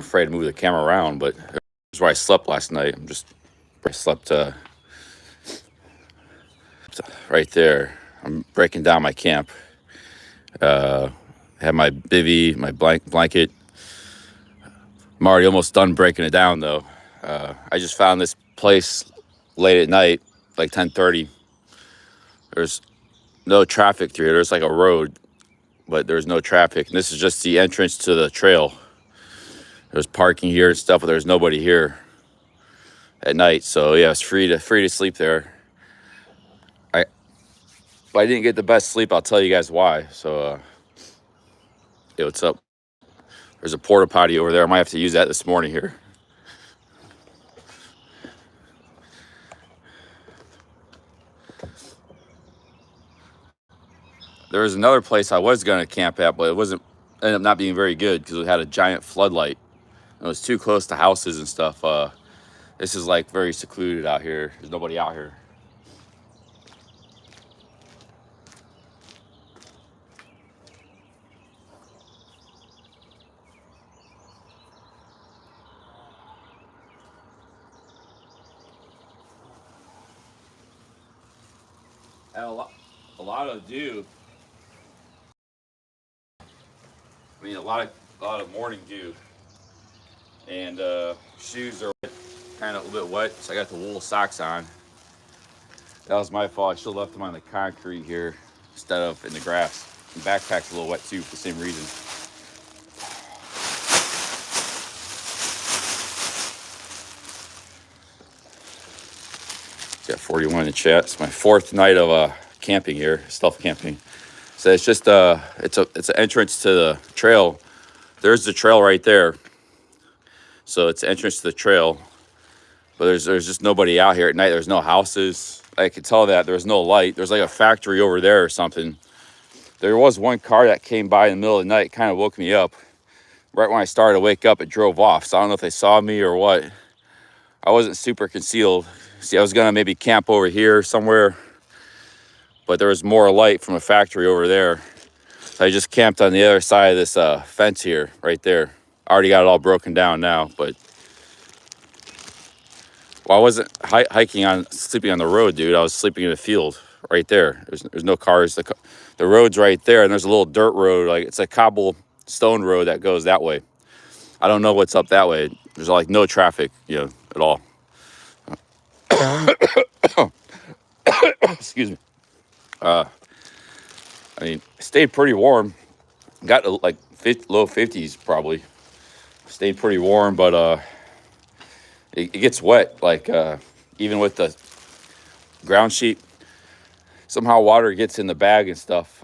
afraid to move the camera around, but here's where I slept last night. I slept right there. I'm breaking down my camp. Had my bivy, my blanket. I'm already almost done breaking it down though. I just found this place late at night, like 10:30. There's no traffic through here. There's like a road, but there's no traffic. And this is just the entrance to the trail. There's parking here and stuff, but there's nobody here at night. So yeah, it's free to sleep there. If I didn't get the best sleep, I'll tell you guys why. So yeah, what's up? There's a porta potty over there. I might have to use that this morning here. There was another place I was going to camp at, but ended up not being very good because it had a giant floodlight. It was too close to houses and stuff. This is like very secluded out here. There's nobody out here. And a lot of dew. I mean, a lot of morning dew, and shoes are kind of a little bit wet, so I got the wool socks on. That was my fault. I should have left them on the concrete here instead of in the grass. The backpack's a little wet too for the same reason. Got 41 in the chat. It's my fourth night of camping here, stealth camping. So it's just it's an entrance to the trail. There's the trail right there. So it's entrance to the trail, but there's just nobody out here at night. There's no houses. I could tell that there's no light. There's like a factory over there or something. There was one car that came by in the middle of the night, kind of woke me up. Right when I started to wake up, it drove off. So I don't know if they saw me or what. I wasn't super concealed. See, I was gonna maybe camp over here somewhere, but there was more light from a factory over there. So I just camped on the other side of this fence here, right there. I already got it all broken down now, but well, I wasn't sleeping on the road, dude. I was sleeping in a field right there. There's no cars. The road's right there, and there's a little dirt road. Like it's a cobblestone road that goes that way. I don't know what's up that way. There's like no traffic, at all. Excuse me. I mean, it stayed pretty warm. Got to like low 50s probably. Stayed pretty warm, but it gets wet. Like even with the ground sheet, somehow water gets in the bag and stuff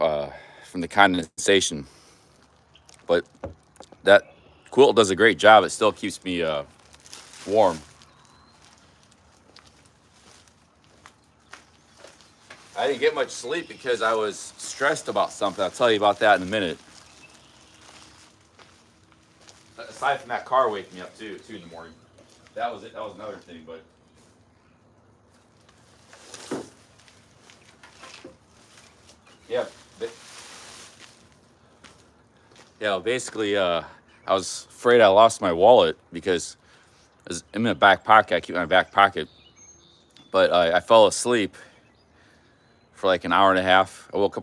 from the condensation. But that quilt does a great job. It still keeps me warm. I didn't get much sleep because I was stressed about something. I'll tell you about that in a minute. Aside from that car waking me up too in the morning. That was it. That was another thing, but yeah. Yeah, basically, I was afraid I lost my wallet because it was in my back pocket. I keep my back pocket, but I fell asleep for like an hour and a half. I woke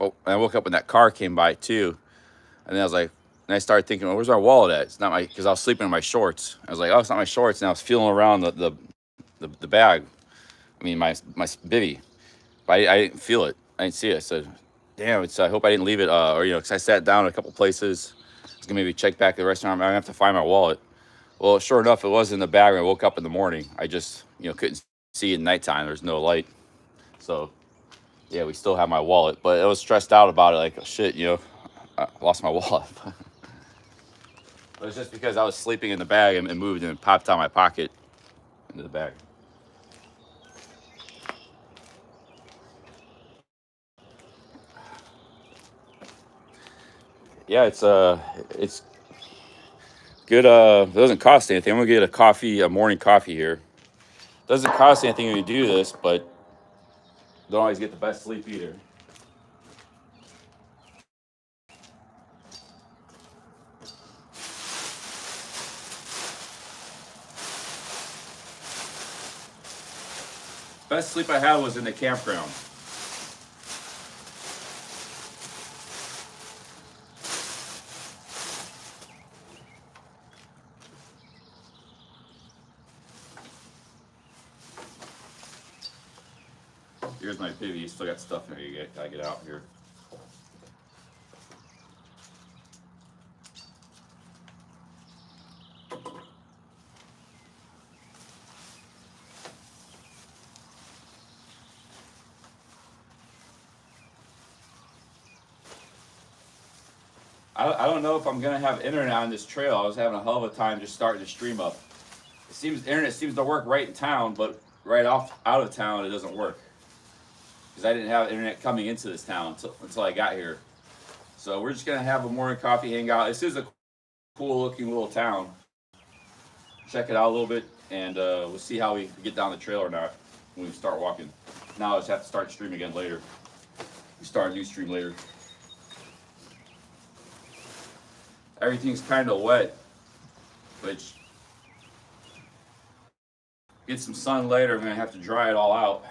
up when that car came by too, and then I started thinking, well, where's my wallet at? It's not because I was sleeping in my shorts. I was like, oh, it's not my shorts, and I was feeling around the bag. I mean, my bivy, but I didn't feel it. I didn't see it. I said, damn, I hope I didn't leave it, because I sat down at a couple places. I was gonna maybe check back at the restaurant. I'm gonna have to find my wallet. Well, sure enough, it was in the bag when I woke up in the morning. I just, couldn't see it at nighttime. There's no light. So, yeah, we still have my wallet. But I was stressed out about it. Like, oh, shit, I lost my wallet. But it's just because I was sleeping in the bag and moved and popped out my pocket into the bag. Yeah, it's good. It doesn't cost anything. I'm gonna get a morning coffee here. It doesn't cost anything when you do this, but don't always get the best sleep either. Best sleep I had was in the campground. Here's my bivy. You still got stuff in there. Gotta get out here. I don't know if I'm gonna have internet on this trail. I was having a hell of a time just starting to stream up. Internet seems to work right in town, but right off out of town it doesn't work. Because I didn't have internet coming into this town until I got here. So we're just gonna have a morning coffee hangout. This is a cool looking little town. Check it out a little bit, and we'll see how we get down the trail or not when we start walking. Now I just have to start streaming again later. We start a new stream later. Everything's kind of wet, which get some sun later. I'm gonna have to dry it all out.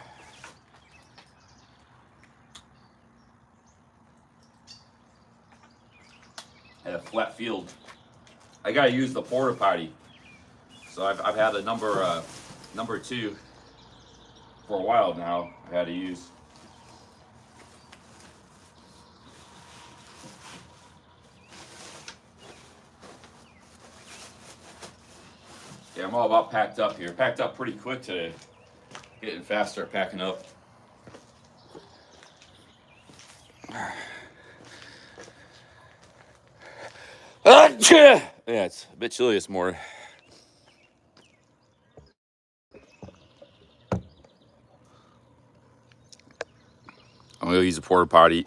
At a flat field, I gotta use the porta potty. So I've had a number 2 for a while now. I had to use. Yeah, I'm all about packed up here. Packed up pretty quick today. Getting faster at packing up. Yeah, it's a bit chilly this morning. I'm gonna use a porta potty.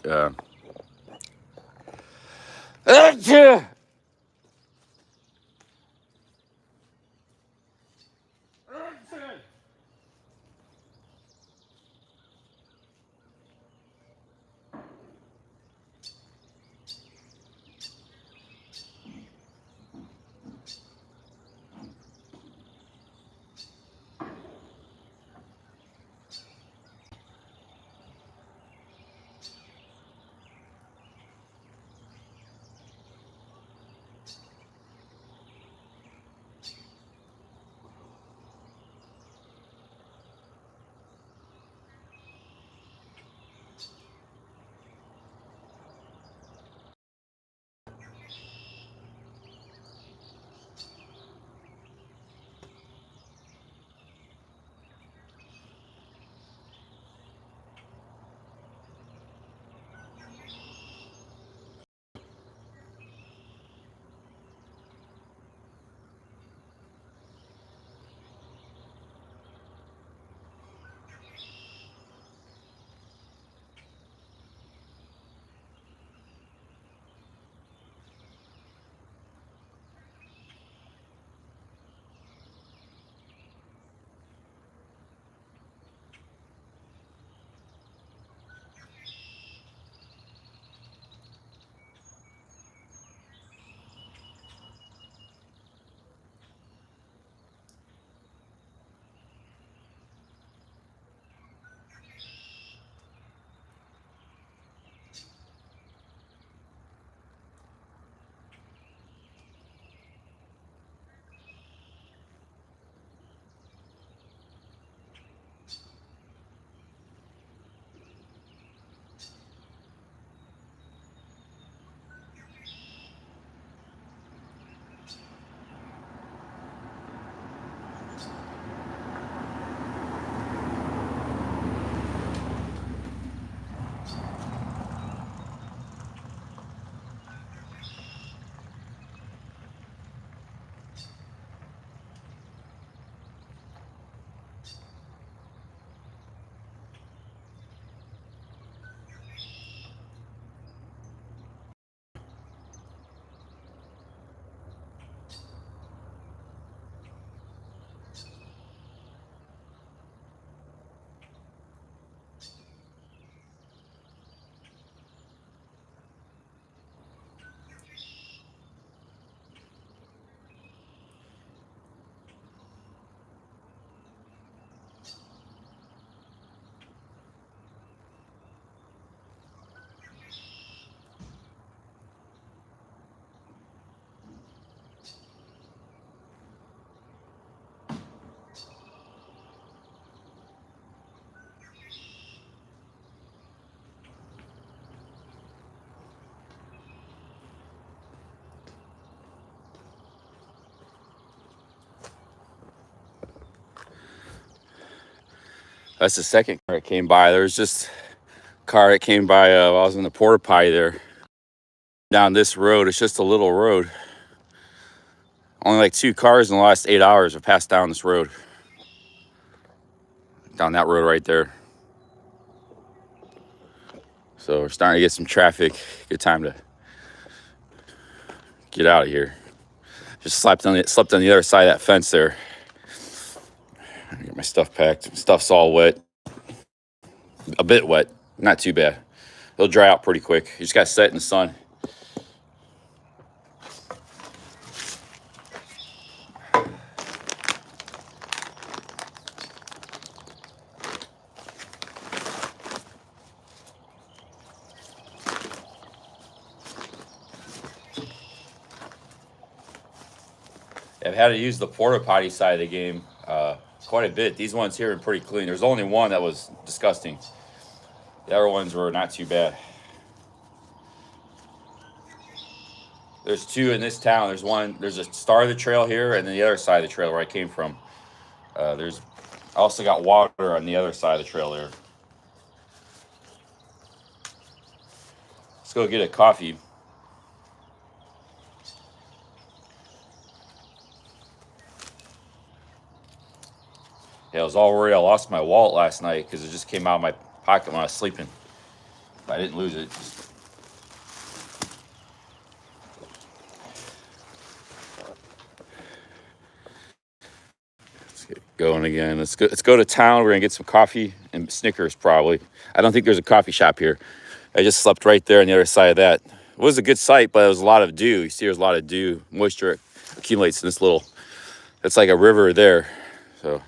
That's the second car that came by. There was just a car that came by while I was in the porta potty there. Down this road, it's just a little road. Only like 2 cars in the last 8 hours have passed down this road. Down that road right there. So we're starting to get some traffic. Good time to get out of here. Just slept on the other side of that fence there. Get my stuff packed. Stuff's all wet. A bit wet. Not too bad. It'll dry out pretty quick. You just got to set it in the sun. I've had to use the porta potty side of the game quite a bit. These ones here are pretty clean. There's only one that was disgusting. The other ones were not too bad. There's 2 in this town. There's a start of the trail here, and then the other side of the trail where I came from. I also got water on the other side of the trail there. Let's go get a coffee. Yeah, I was all worried I lost my wallet last night because it just came out of my pocket when I was sleeping. But I didn't lose it. Let's get going again. Let's go to town. We're gonna get some coffee and Snickers probably. I don't think there's a coffee shop here. I just slept right there on the other side of that. It was a good site, but it was a lot of dew. You see there's a lot of dew. Moisture accumulates in this little, it's like a river there. So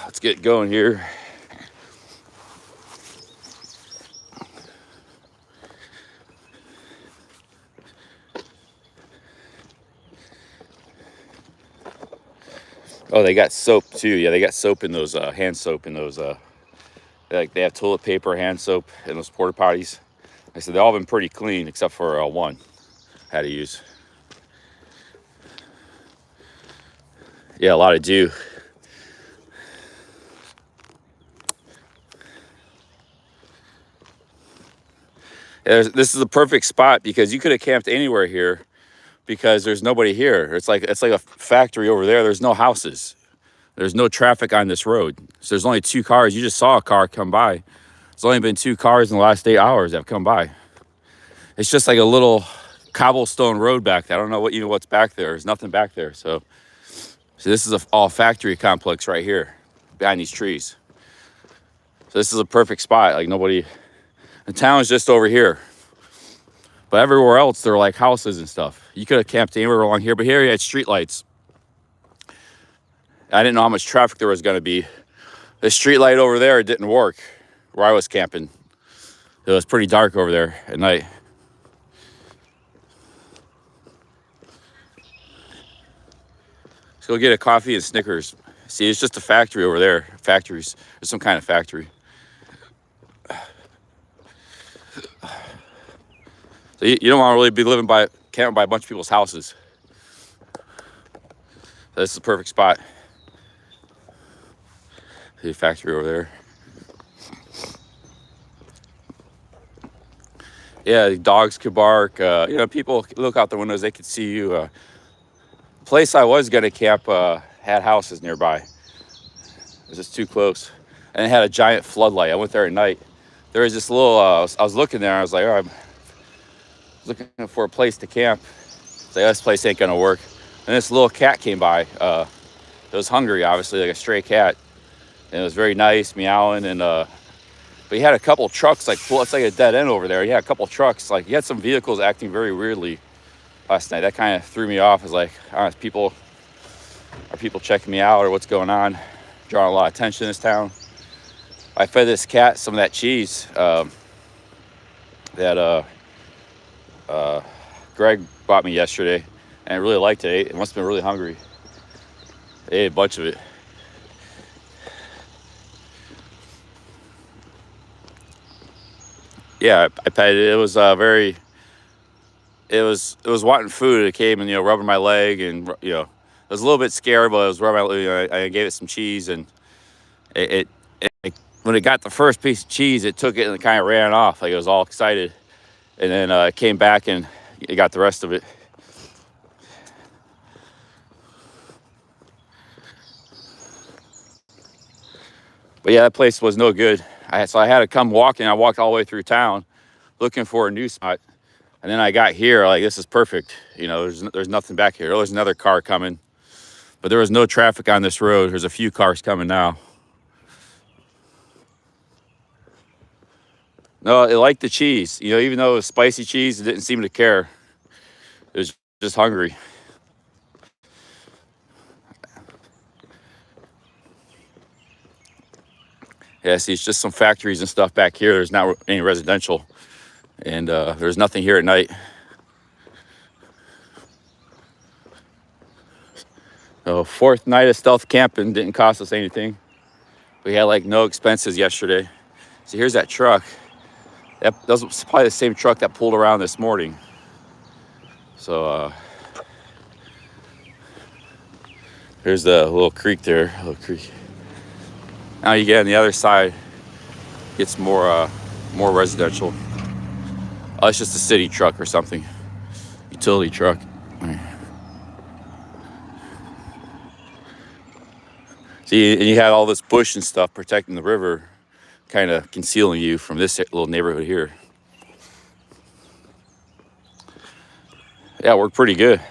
let's get going here. Oh, they got soap too. Yeah, they got soap in those hand soap in those they have toilet paper, hand soap in those porta potties. I said they've all been pretty clean except for one I had to use. Yeah, a lot of dew. Yeah, this is a perfect spot because you could have camped anywhere here because there's nobody here. It's like a factory over there. There's no houses. There's no traffic on this road. So there's only 2 cars. You just saw a car come by. There's only been 2 cars in the last 8 hours that have come by. It's just like a little cobblestone road back there. I don't know what's back there. There's nothing back there. So this is all factory complex right here behind these trees. So this is a perfect spot. Like nobody, the town is just over here. But everywhere else, there are like houses and stuff. You could have camped anywhere along here, but here you had street lights. I didn't know how much traffic there was going to be. The street light over there, it didn't work where I was camping. It was pretty dark over there at night. Let's go get a coffee and Snickers. See, it's just a factory over there. Factories. There's some kind of factory. So you don't want to really be camping by a bunch of people's houses. So this is the perfect spot. See a factory over there. Yeah, the dogs could bark. People look out the windows, they could see you. The place I was going to camp had houses nearby. It was just too close. And it had a giant floodlight. I went there at night. There was this little, I was looking there, I was like, all right, I'm looking for a place to camp. It's like, this place ain't going to work. And this little cat came by. It was hungry, obviously, like a stray cat. And it was very nice, meowing, and but he had a couple trucks, it's like a dead end over there. He had a couple trucks, he had some vehicles acting very weirdly last night. That kind of threw me off. I was like, are people checking me out or what's going on? Drawing a lot of attention in this town. I fed this cat some of that cheese that Greg bought me yesterday, and I really liked it. It must have been really hungry. I ate a bunch of it. Yeah, I petted it. It was it was wanting food. It came and rubbing my leg, and it was a little bit scared, but it was rubbing my leg. I gave it some cheese, and It when it got the first piece of cheese, it took it and kind of ran off. Like it was all excited. And then it came back and it got the rest of it. But yeah, that place was no good. So I had to come walking. I walked all the way through town looking for a new spot. And then I got here, like, this is perfect. You know, there's nothing back here. Oh, there's another car coming. But there was no traffic on this road. There's a few cars coming now. No, it liked the cheese. You know, even though it was spicy cheese, it didn't seem to care. It was just hungry. Yeah, see, it's just some factories and stuff back here. There's not any residential. And there's nothing here at night. So, fourth night of stealth camping, didn't cost us anything. We had like no expenses yesterday. So here's that truck. That was probably the same truck that pulled around this morning. So there's the little creek there. Little creek. Now you get on the other side, gets more residential. Oh, it's just a city truck or something. Utility truck. See, and you had all this bush and stuff protecting the river, kind of concealing you from this little neighborhood here. Yeah, it worked pretty good.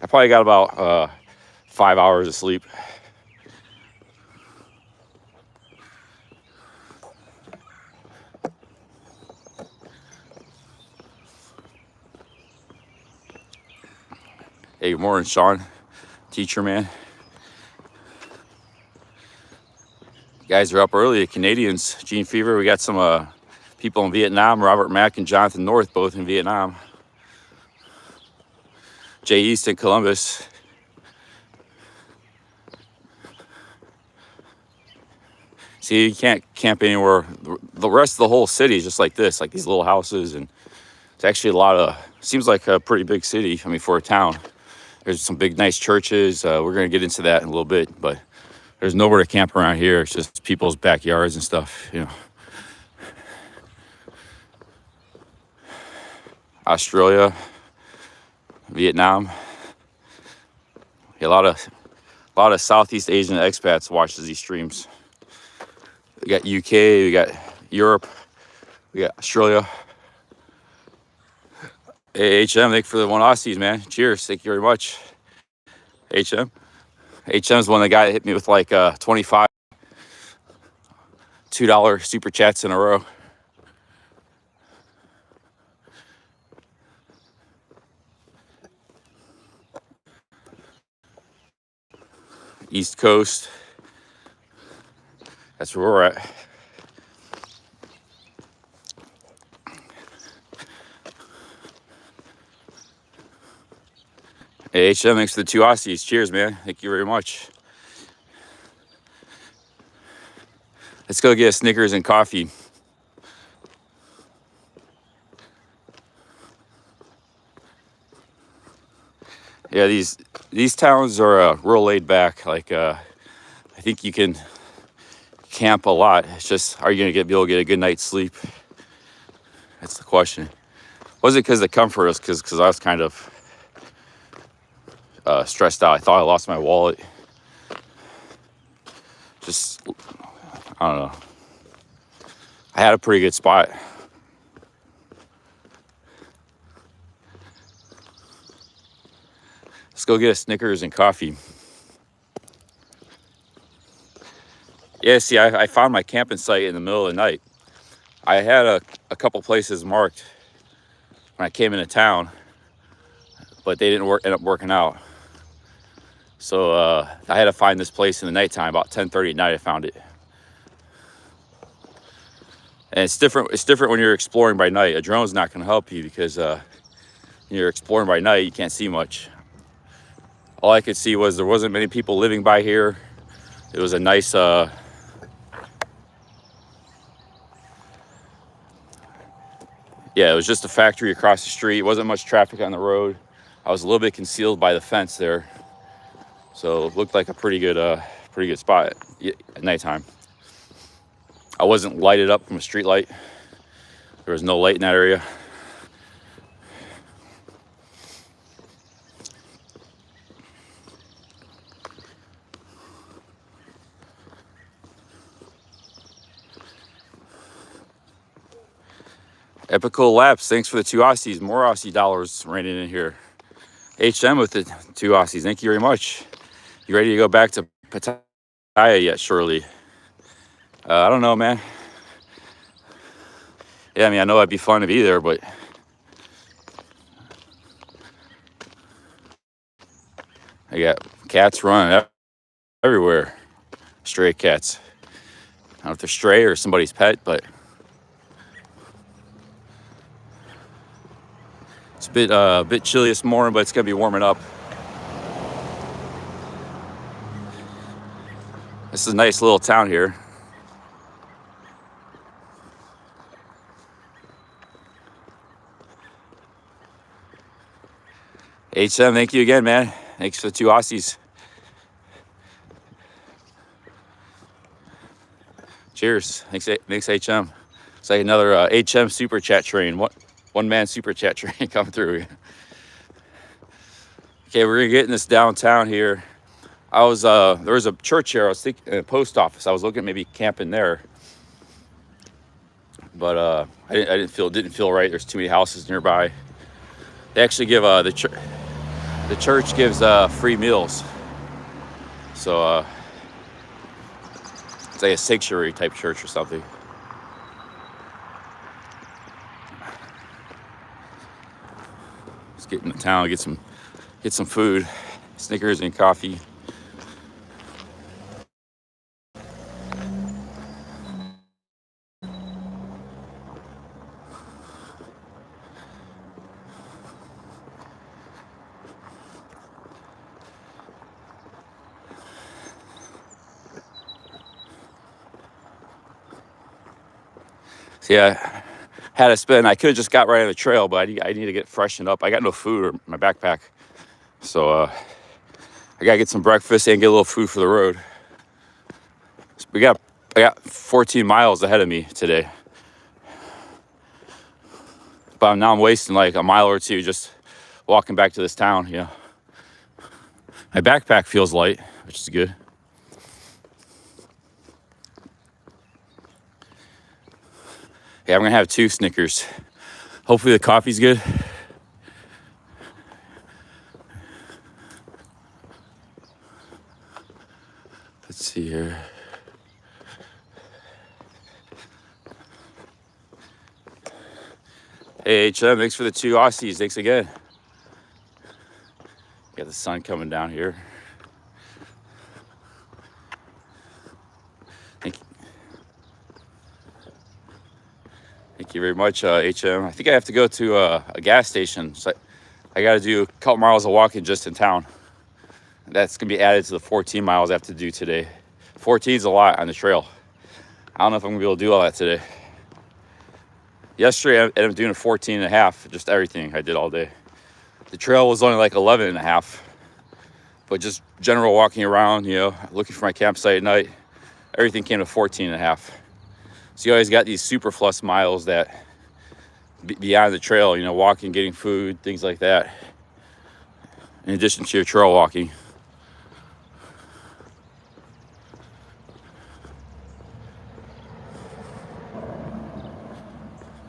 I probably got about 5 hours of sleep. Hey, good morning, Sean, teacher man. You guys are up early, the Canadians, Gene Fever. We got some people in Vietnam, Robert Mack and Jonathan North, both in Vietnam. Jay East in Columbus. See, you can't camp anywhere. The rest of the whole city is just like this, like these little houses. And it's actually seems like a pretty big city, I mean, for a town. There's some big, nice churches. We're going to get into that in a little bit, but there's nowhere to camp around here. It's just people's backyards and stuff, you know. Australia, Vietnam. A lot of Southeast Asian expats watches these streams. We got UK, we got Europe, we got Australia. Hey, HM, thank you for the 1 Aussies, man. Cheers, thank you very much. HM. HM's one of the guy that hit me with like 25 $2 super chats in a row. East Coast. That's where we're at. Hey, HM, thanks for the 2 Aussies. Cheers, man. Thank you very much. Let's go get a Snickers and coffee. Yeah, these towns are real laid back. Like I think you can camp a lot. It's just, are you gonna be able to get a good night's sleep? That's the question. Was it because the comfort? Was because I was kind of stressed out. I thought I lost my wallet. Just, I don't know. I had a pretty good spot. Let's go get a Snickers and coffee. Yeah, see, I found my camping site in the middle of the night. I had a couple places marked when I came into town, but they didn't end up working out. So I had to find this place in the nighttime. About 10:30 at night, I found it. And it's different. It's different when you're exploring by night. A drone's not going to help you because when you're exploring by night, you can't see much. All I could see was there wasn't many people living by here. It was a nice, yeah, it was just a factory across the street. Wasn't much traffic on the road. I was a little bit concealed by the fence there. So it looked like a pretty good pretty good spot at nighttime. I wasn't lighted up from a street light. There was no light in that area. Epical Labs, thanks for the 2 Aussies. More Aussie dollars raining in here. HM with the 2 Aussies, thank you very much. You ready to go back to Pattaya yet, Shirley? I don't know, man. Yeah, I mean, I know it'd be fun to be there, but I got cats running everywhere. Stray cats. I don't know if they're stray or somebody's pet, but it's a bit chilly this morning, but it's gonna be warming up. This is a nice little town here. HM, thank you again, man. Thanks for the 2 Aussies. Cheers. Thanks HM. It's like another HM super chat train. One man super chat train coming through. Okay, we're gonna get in this downtown here. There was a church here. I was thinking a post office. I was looking at maybe camping there, but I didn't feel right. There's too many houses nearby. They actually give the church gives free meals, so it's like a sanctuary type church or something. Let's get in the town, get some food, Snickers and coffee. So yeah, had to spend. I could have just got right on the trail, but I need to get freshened up. I got no food or my backpack, so I gotta get some breakfast and get a little food for the road. So I got 14 miles ahead of me today, but now I'm wasting like a mile or two just walking back to this town. You know, my backpack feels light, which is good. Yeah, I'm gonna have 2 Snickers. Hopefully the coffee's good. Let's see here. Hey HM, thanks for the 2 Aussies. Thanks again. Got the sun coming down here. Thank you very much, HM. I think I have to go to a gas station. So I got to do a couple miles of walking just in town. That's going to be added to the 14 miles I have to do today. 14 is a lot on the trail. I don't know if I'm going to be able to do all that today. Yesterday, I ended up doing a 14 and a half, just everything I did all day. The trail was only like 11 and a half. But just general walking around, you know, looking for my campsite at night, everything came to 14 and a half. So you always got these superfluous miles that beyond the trail, you know, walking, getting food, things like that, in addition to your trail walking.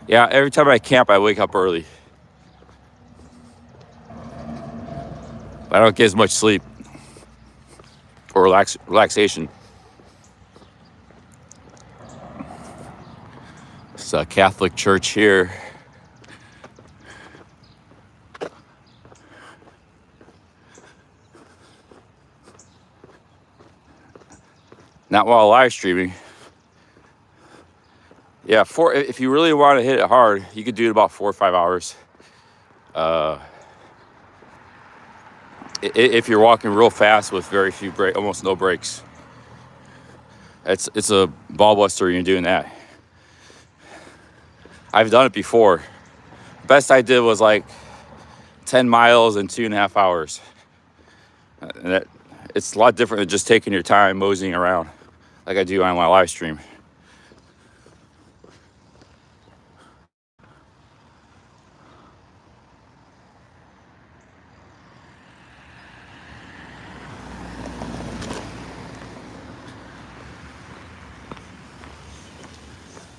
Yeah, every time I camp, I wake up early. I don't get as much sleep or relaxation. It's a Catholic church here. Not while live streaming. Yeah, if you really want to hit it hard, you could do it about 4 or 5 hours. If you're walking real fast with very few breaks, almost no breaks, it's a ball buster. You're doing that. I've done it before. Best I did was like 10 miles in 2.5 hours. And it's a lot different than just taking your time moseying around like I do on my live stream.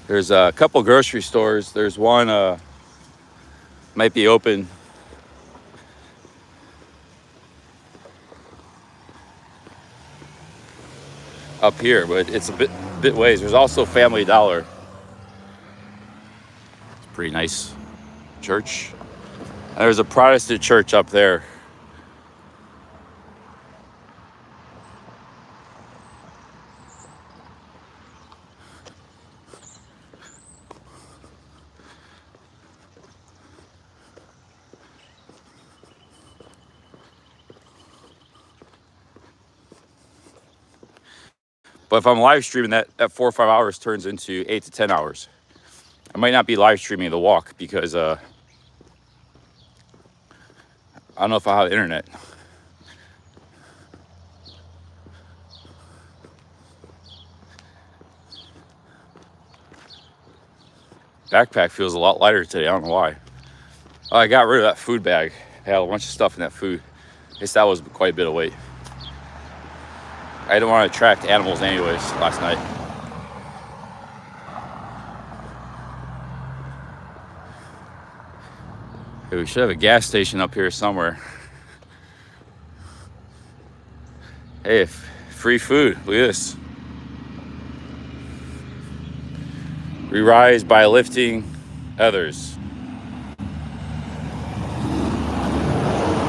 There's a couple grocery stores. There's one might be open up here, but it's a bit ways. There's also Family Dollar. It's a pretty nice church. And there's a Protestant church up there. But if I'm live streaming, that 4 or 5 hours turns into 8 to 10 hours. I might not be live streaming the walk because I don't know if I have internet. Backpack feels a lot lighter today. I don't know why. Oh, I got rid of that food bag. I had a bunch of stuff in that food. I guess that was quite a bit of weight. I didn't want to attract animals anyways last night. Hey, we should have a gas station up here somewhere. Hey, free food. Look at this. We rise by lifting others.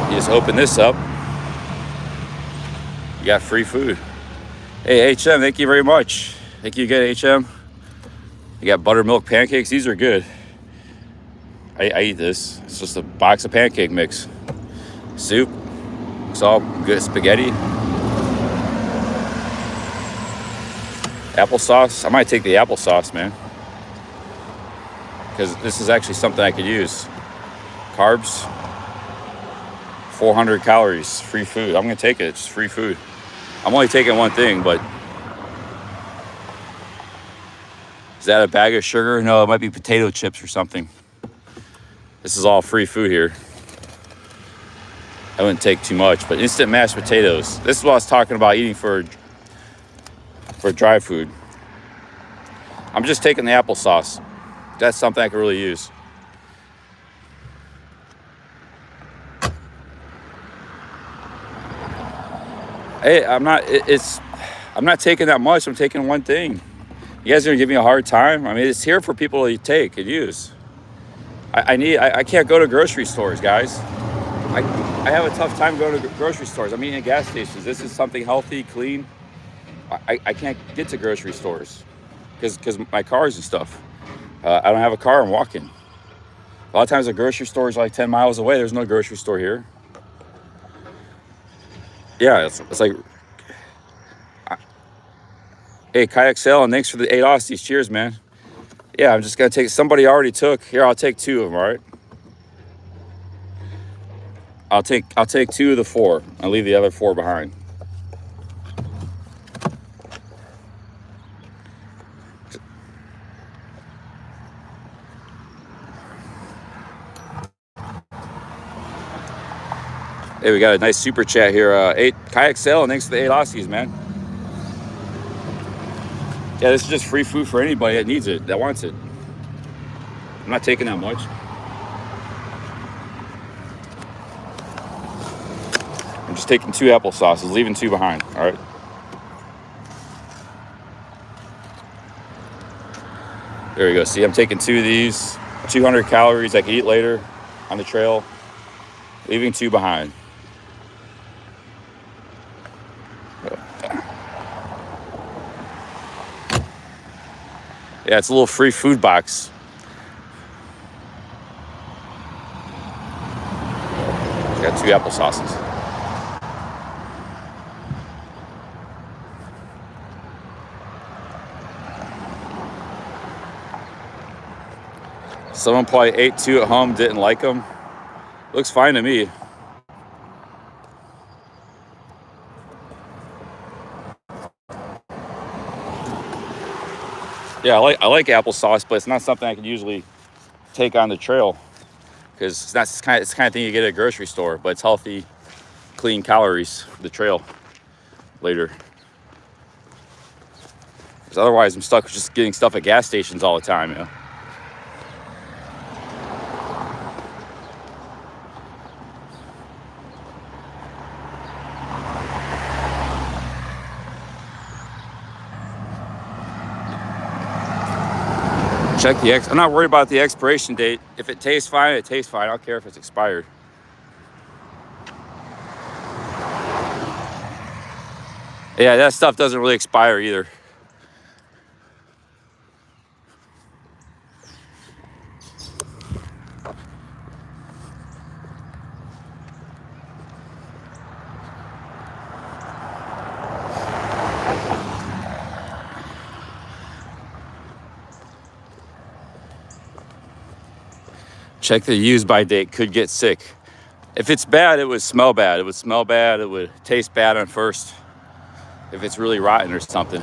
You just open this up. You got free food. Hey, HM, thank you very much. Thank you again, HM. You got buttermilk pancakes. These are good. I eat this. It's just a box of pancake mix. Soup. It's all good. Spaghetti. Applesauce. I might take the applesauce, man. Because this is actually something I could use. Carbs. 400 calories. Free food. I'm going to take it. It's free food. I'm only taking one thing, but... Is that a bag of sugar? No, it might be potato chips or something. This is all free food here. I wouldn't take too much, but instant mashed potatoes. This is what I was talking about eating for dry food. I'm just taking the applesauce. That's something I could really use. Hey, I'm not taking that much. I'm taking one thing. You guys are gonna give me a hard time? I mean, it's here for people to take and use. I can't go to grocery stores, guys. I have a tough time going to grocery stores. I'm eating at gas stations. This is something healthy, clean. I can't get to grocery stores because my cars and stuff. I don't have a car. I'm walking. A lot of times the grocery store is like 10 miles away. There's no grocery store here. Yeah, it's like... Hey, Kayak Sale, and thanks for the 8 Aussies. Cheers, man. Yeah, I'm just going to take... Somebody already took. Here, I'll take 2 of them, all right? I'll take 2 of the 4. I'll leave the other 4 behind. Hey, we got a nice super chat here. 8 Kayak Sale, and thanks for the 8 Aussies, man. Yeah, this is just free food for anybody that needs it, that wants it. I'm not taking that much. I'm just taking 2 applesauces, leaving 2 behind, all right? There we go. See, I'm taking 2 of these. 200 calories I can eat later on the trail. Leaving 2 behind. Yeah, it's a little free food box. Got 2 applesauces. Someone probably ate 2 at home, didn't like them. Looks fine to me. Yeah, I like applesauce, but it's not something I can usually take on the trail because it's kind of thing you get at a grocery store, but it's healthy, clean calories for the trail later. Because otherwise, I'm stuck with just getting stuff at gas stations all the time. You know. Check the I'm not worried about the expiration date. If it tastes fine, it tastes fine. I don't care if it's expired. Yeah, that stuff doesn't really expire either. Check the use by date. Could get sick. If it's bad, it would smell bad. It would smell bad. It would taste bad on first. If it's really rotten or something.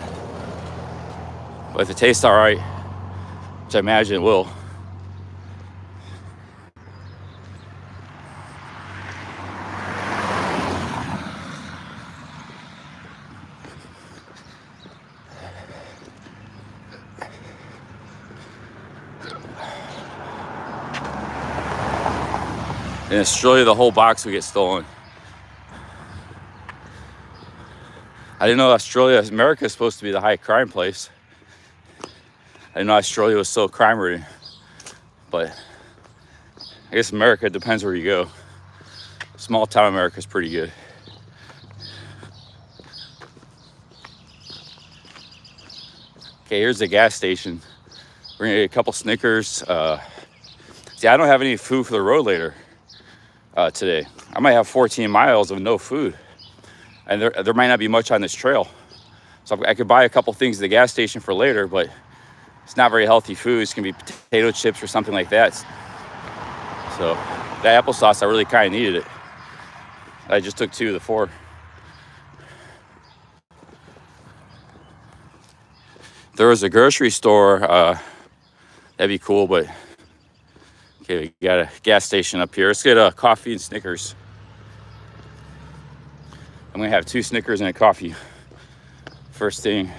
But if it tastes all right, which I imagine it will. In Australia, the whole box would get stolen. I didn't know America is supposed to be the high crime place. I didn't know Australia was so crime ridden. But I guess America, depends where you go. Small town America is pretty good. Okay, here's the gas station. We're gonna get a couple Snickers. See, I don't have any food for the road later today. I might have 14 miles of no food. And there might not be much on this trail. So I could buy a couple things at the gas station for later, but it's not very healthy food. It's gonna be potato chips or something like that. So that applesauce, I really kind of needed it. I just took 2 of the 4. If there was a grocery store, that'd be cool, but okay, we got a gas station up here. Let's get a coffee and Snickers. I'm gonna have 2 Snickers and a coffee. First thing.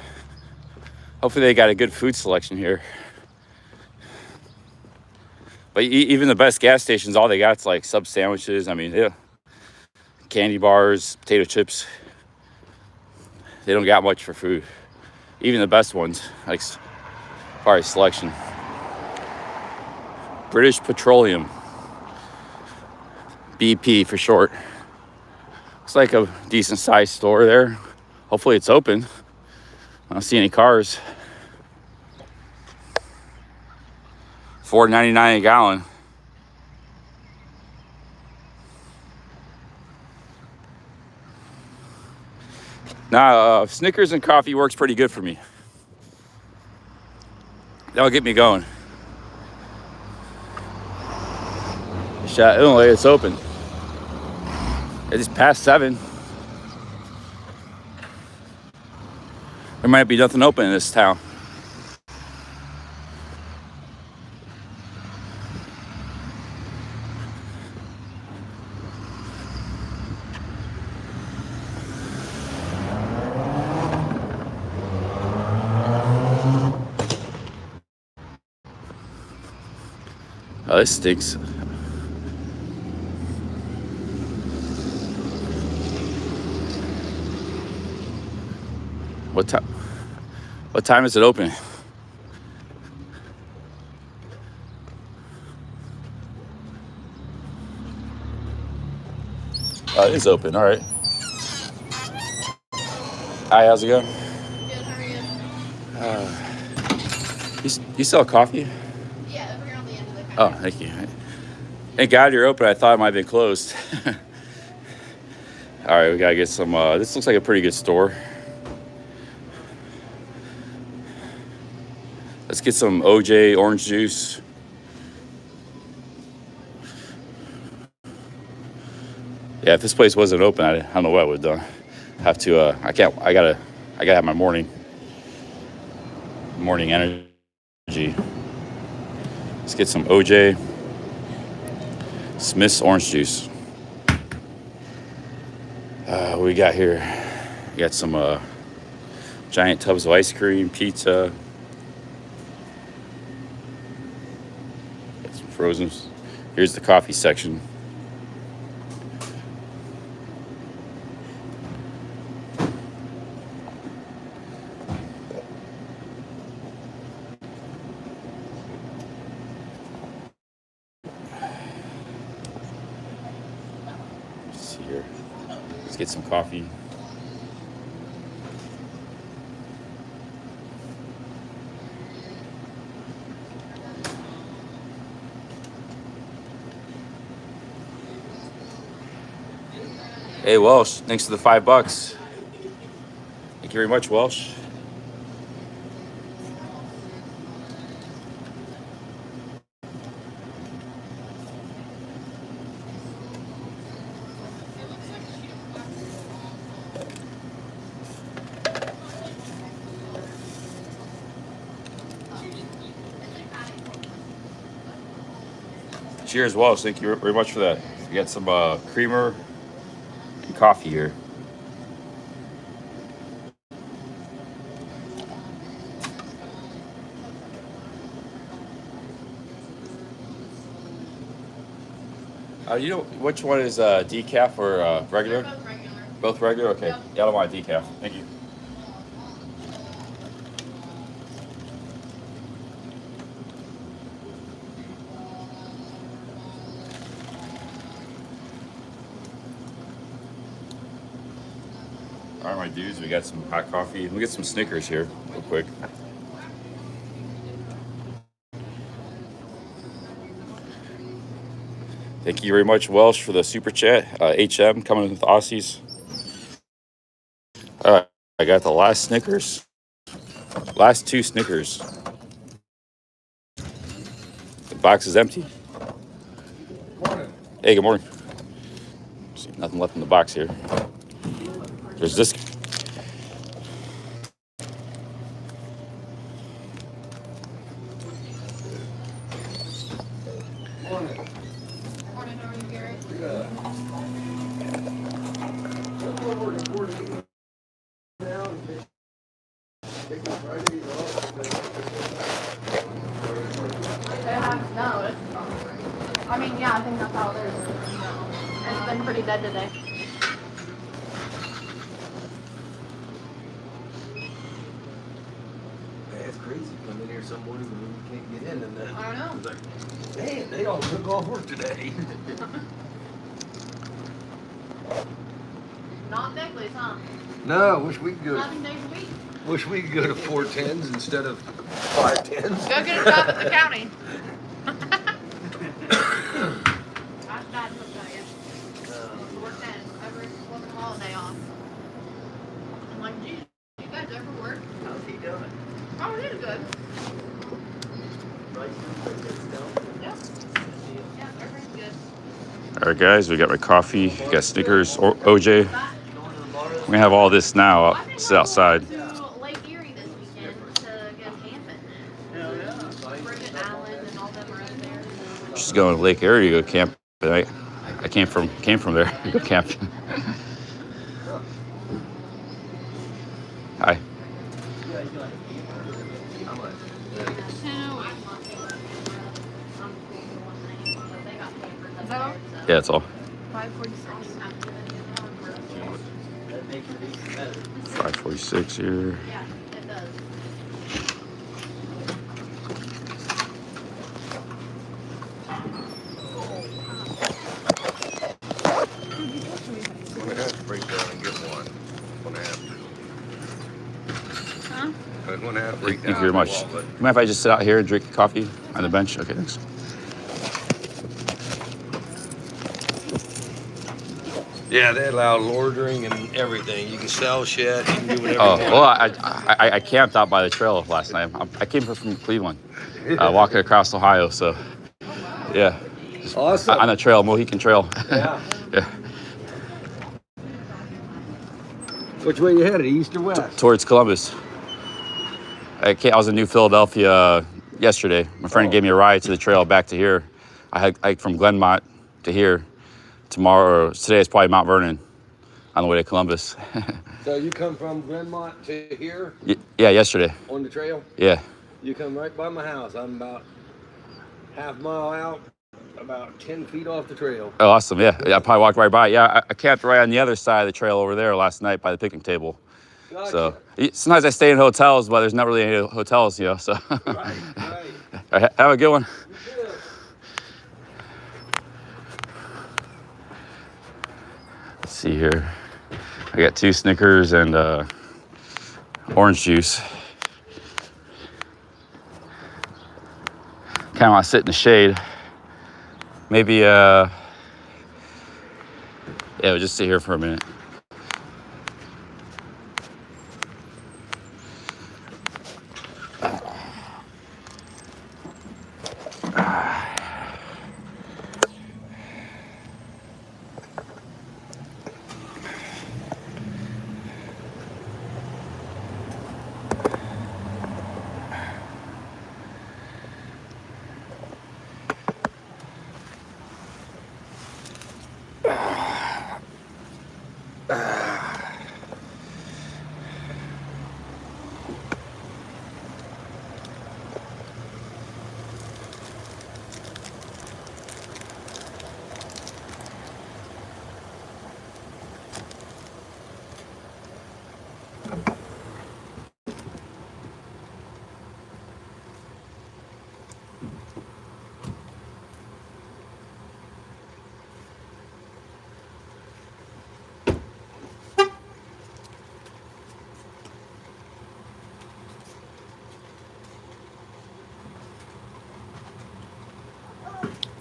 Hopefully they got a good food selection here. But even the best gas stations, all they got is like sub sandwiches. I mean, yeah, candy bars, potato chips. They don't got much for food. Even the best ones, like as far as selection. British Petroleum. BP for short. Looks like a decent sized store there. Hopefully it's open. I don't see any cars. $4.99 a gallon. Now, Snickers and coffee works pretty good for me. That'll get me going. Illinois, it's open. It's past 7. There might be nothing open in this town. Oh, this stinks. What time is it open? It is open. All right. Hi, how's it going? Good, how are you? You sell coffee? Yeah, over here on the end of the counter. Oh, thank you. Thank God you're open. I thought it might have been closed. All right, we gotta get some. This looks like a pretty good store. Let's get some OJ orange juice. Yeah, if this place wasn't open, I don't know what I would have done. Have to. I gotta have my morning energy. Let's get some OJ Smith's orange juice. What we got here? We got some giant tubs of ice cream, pizza, got some frozen. Here's the coffee section. Here. Let's get some coffee. Hey Welsh, thanks for the $5. Thank you very much, Welsh. Cheers, Welsh. Thank you very much for that. We got some creamer and coffee here. You know which one is decaf or regular? They're both regular. Both regular? Okay. Yep. Yeah, I don't want a decaf. Thank you. All right, my dudes, we got some hot coffee. Let me get some Snickers here real quick. Thank you very much, Welsh, for the super chat. HM coming with Aussies. All right, I got the last Snickers. Last 2 Snickers. The box is empty. Hey, good morning. See, nothing left in the box here. There's this. Morning, how are you, Gary? No, I mean, yeah, I think that's how it is. It's been pretty dead today. It's crazy. Come in here some morning and we can't get in, and then I don't know. it's like, man, they all took off work today. Not necklace, huh? No, wish we could go. 7 days a week. Wish we could go to 410s instead of 510s. Go get a job at the county. That's bad, I'll tell you. Work that every fucking holiday off. I'm like, geez, you guys ever work? How's he doing? Oh, he's good. Yeah. Yeah, everything's good. All right, guys, we got my coffee. We got Snickers, OJ. We're gonna have all this now. Sit outside. To Lake Erie this weekend to go camping. Bridget Allen and all them are up there. She's going to Lake Erie to go camp. I came from there to go camp. Hi. Is that all? Yeah, that's all. 546. 546 here. Yeah, it does. I'm gonna have to break down and get one. I'm gonna have to. Huh? I'm gonna have to break Thank down. you very much. the wall, You mind if I just sit out here and drink coffee on the bench? Okay, thanks. Yeah, they allow loitering and everything. You can sell shit. You can do whatever Oh, you well, want. I camped out by the trail last night. I came from Cleveland, walking across Ohio. So, yeah, just Awesome. on the trail, Mohican Trail. Yeah. Yeah, Which way you headed, east or west? towards Columbus. I was in New Philadelphia yesterday. My friend gave me a ride to the trail back to here. I hiked from Glenmont to here. Tomorrow, or today is probably Mount Vernon on the way to Columbus. So you come from Glenmont to here Yeah, yesterday. on the trail? Yeah. You come right by my house. I'm about half mile out, about 10 feet off the trail. Oh, awesome. Yeah, I probably walked right by. Yeah, I camped right on the other side of the trail over there last night by the picnic table. Gotcha. So sometimes I stay in hotels, but there's not really any hotels, you know. So Right. All right, have a good one. You too. Let's see here. I got 2 Snickers and orange juice. Kind of want to sit in the shade. Maybe, yeah, we'll just sit here for a minute.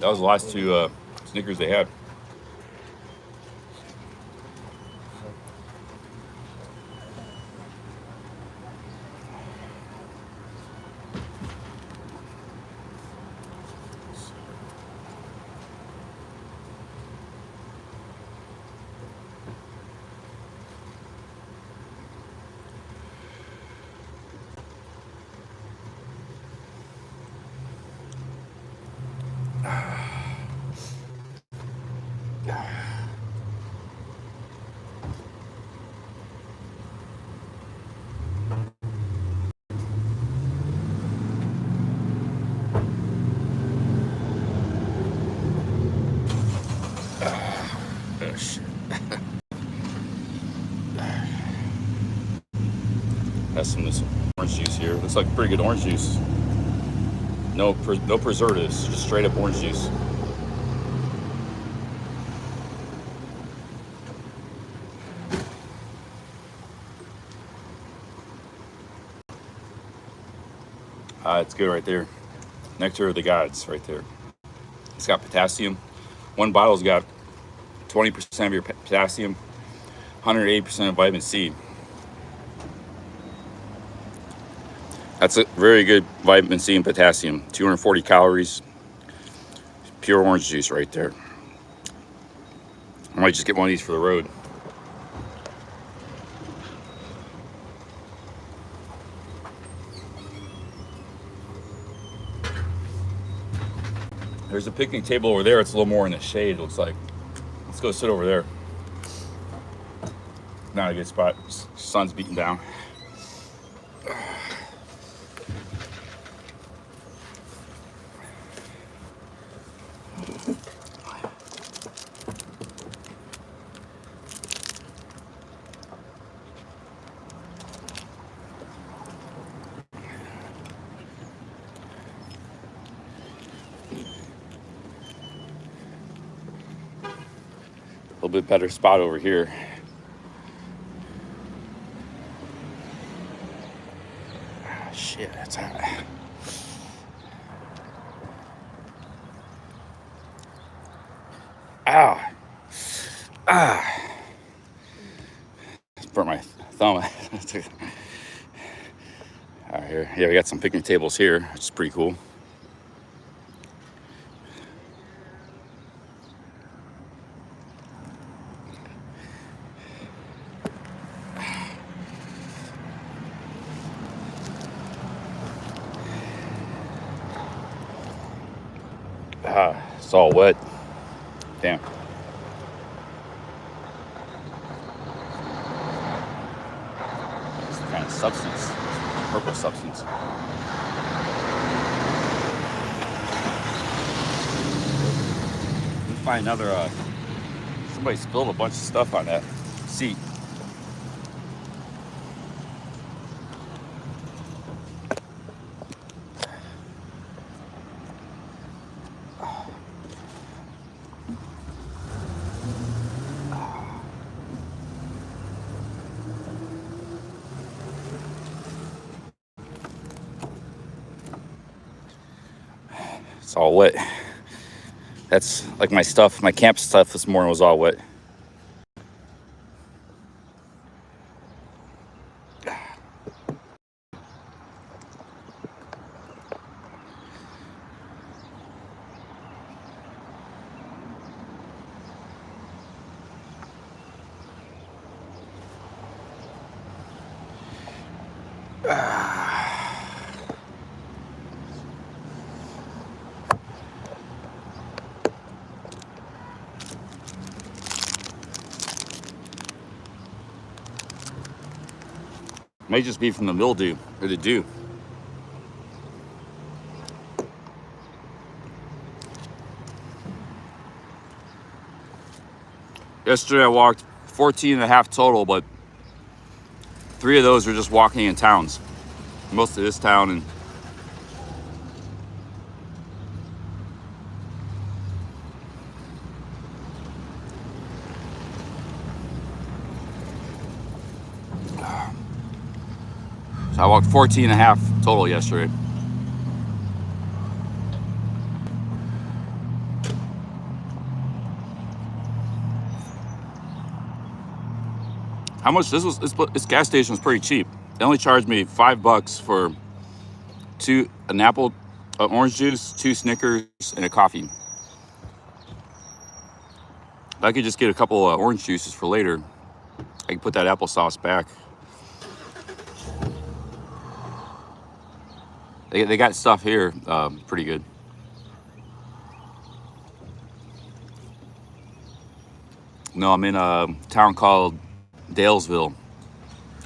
That was the last 2 Snickers they had. Oh, shit. Has some of this orange juice here. Looks like pretty good orange juice. No preservatives, just straight up orange juice. It's good right there. Nectar of the gods right there. It's got potassium. One bottle's got 20% of your potassium, 180% of vitamin C. That's a very good vitamin C and potassium. 240 calories. Pure orange juice right there. I might just get one of these for the road. There's a picnic table over there. It's a little more in the shade, it looks like. Let's go sit over there. Not a good spot. Sun's beating down. A little bit better spot over here. Ah, shit, that's hot. Ow. Ah. Burnt my thumb. All right, here. Yeah, we got some picnic tables here, which is pretty cool. It's all wet. Damn. It's the kind of substance. Purple substance. Let me find another. Somebody spilled a bunch of stuff on that seat. It's all wet. That's like my stuff, my camp stuff this morning was all wet. Might just be from the mildew or the dew. Yesterday I walked 14 and a half total, but 3 of those were just walking in towns. Most of this town and so I walked 14 and a half total yesterday. How much this gas station was pretty cheap. They only charged me $5 for an apple, orange juice, 2 Snickers, and a coffee. If I could just get a couple orange juices for later, I can put that applesauce back. They got stuff here, pretty good. No, I'm in a town called Dalesville.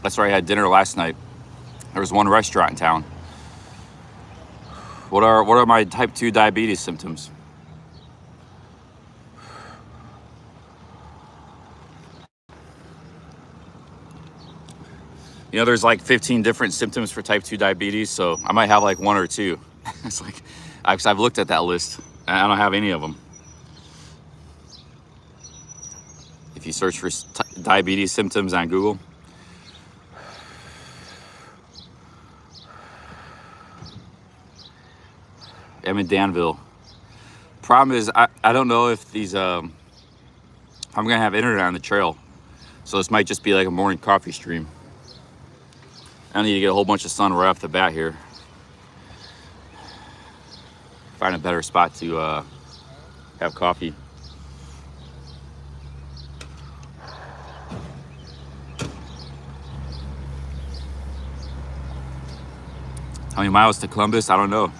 That's where I had dinner last night. There was one restaurant in town. What are my type 2 diabetes symptoms? You know, there's like 15 different symptoms for type 2 diabetes, so I might have like 1 or 2. It's like, I've looked at that list, and I don't have any of them. If you search for diabetes symptoms on Google. I'm in Danville. Problem is, I don't know if these, I'm gonna have internet on the trail. So this might just be like a morning coffee stream. I need to get a whole bunch of sun right off the bat here. Find a better spot to have coffee. How many miles to Columbus? I don't know.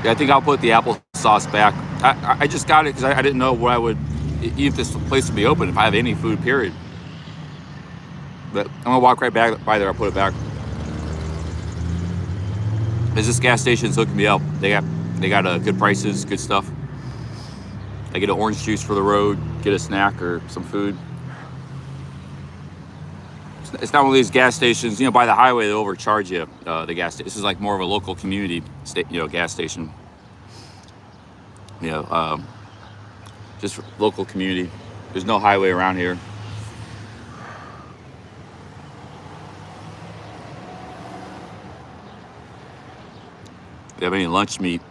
Yeah, I think I'll put the applesauce back. I just got it because I didn't know what I would eat if this place would be open, if I have any food, period. But I'm gonna walk right back by there, I'll put it back. As this gas station's hooking me up, they got good prices, good stuff. I get an orange juice for the road, get a snack or some food. It's not one of these gas stations, you know, by the highway they overcharge you. The gas station. This is like more of a local community, gas station. Just for local community. There's no highway around here. If you have any lunch meat,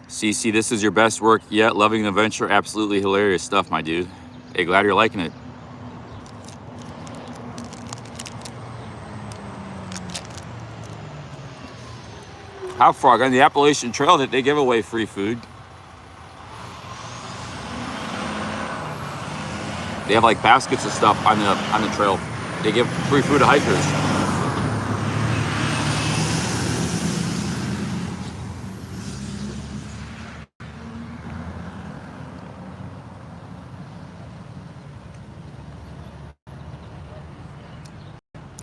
CC, this is your best work yet. Loving the venture. Absolutely hilarious stuff, my dude. Hey, glad you're liking it. Hop Frog on the Appalachian Trail that they give away free food. They have like baskets of stuff on the trail. They give free food to hikers.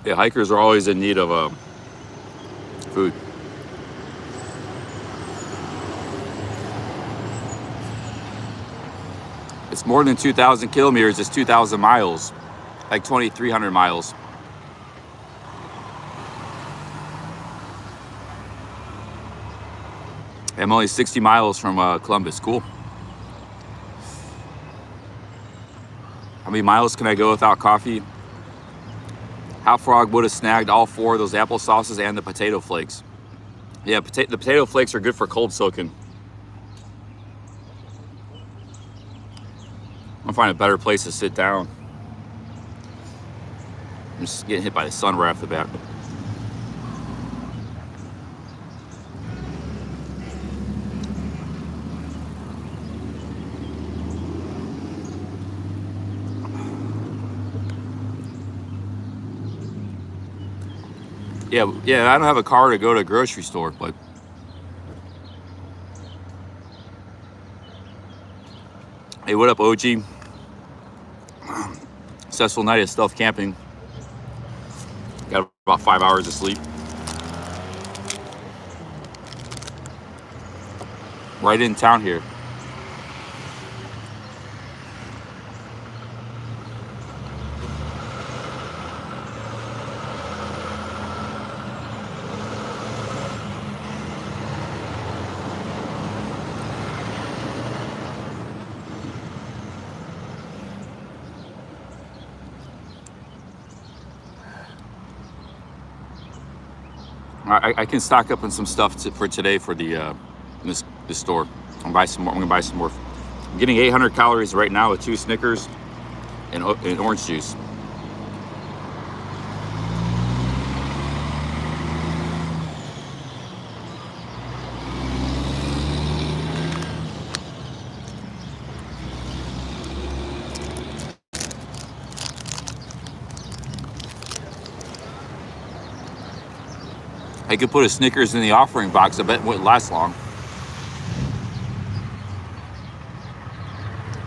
Yeah, hikers are always in need of food. It's more than 2,000 kilometers. It's 2,000 miles, like 2,300 miles. I'm only 60 miles from Columbus. Cool. How many miles can I go without coffee? Hop Frog would have snagged all 4 of those apple sauces and the potato flakes. Yeah, the potato flakes are good for cold soaking. I'm gonna find a better place to sit down. I'm just getting hit by the sun right off the bat. Yeah, I don't have a car to go to a grocery store, but hey, what up, OG? Successful night of stealth camping. Got about 5 hours of sleep. Right in town here. I can stock up on some stuff for today for the this store. I'm gonna buy some more. I'm gonna buy some more. I'm getting 800 calories right now with 2 Snickers and orange juice. I could put a Snickers in the offering box. I bet it wouldn't last long.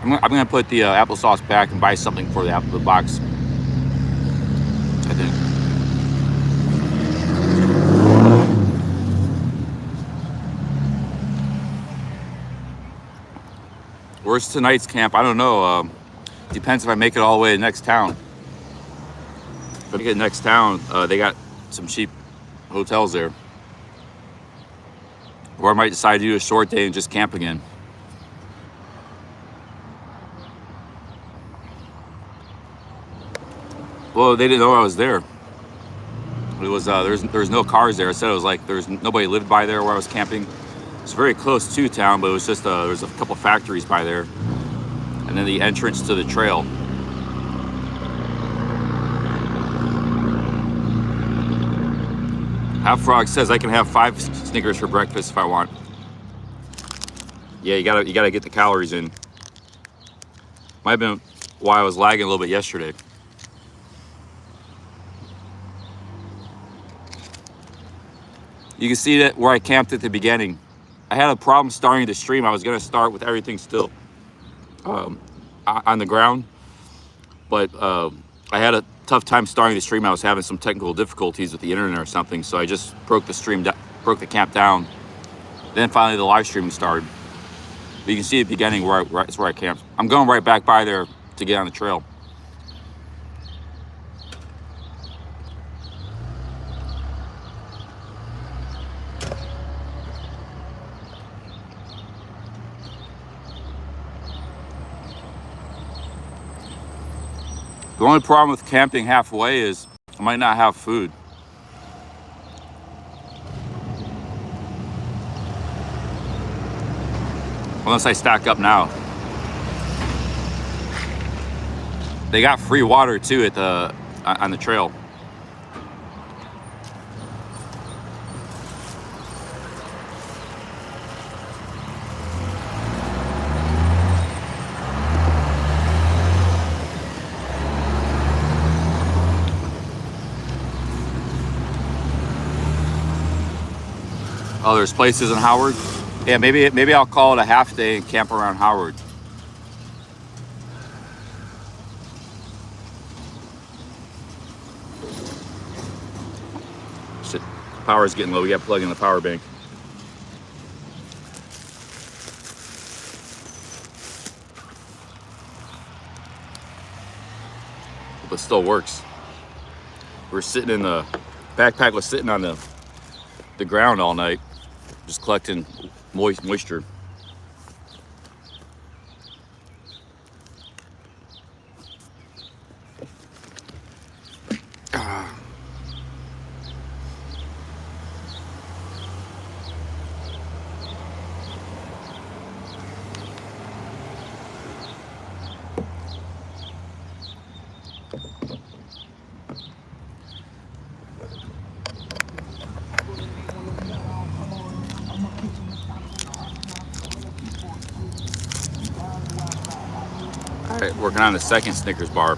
I'm gonna put the applesauce back and buy something for the box. I think. Where's tonight's camp? I don't know. Depends if I make it all the way to the next town. If I get to the next town, they got some cheap hotels there. Or I might decide to do a short day and just camp again. Well, they didn't know I was there. It was there's no cars there. I said it was like there's nobody lived by there where I was camping. It's very close to town, but it was just there's a couple factories by there, and then the entrance to the trail. Hop Frog says I can have 5 Snickers for breakfast if I want. Yeah, you gotta get the calories in. Might have been why I was lagging a little bit yesterday. You can see that where I camped at the beginning. I had a problem starting the stream. I was gonna start with everything still on the ground, but I had a tough time starting the stream. I was having some technical difficulties with the internet or something, so I just broke the camp down. Then finally the live streaming started. But you can see at the beginning where I camped. I'm going right back by there to get on the trail. The only problem with camping halfway is I might not have food. Unless I stack up now. They got free water too on the trail. Oh, there's places in Howard. Yeah, maybe I'll call it a half day and camp around Howard. Shit, power's getting low. We got to plug in the power bank. But still works. We're sitting in the backpack was sitting on the ground all night, just collecting moisture. All right, working on the second Snickers bar.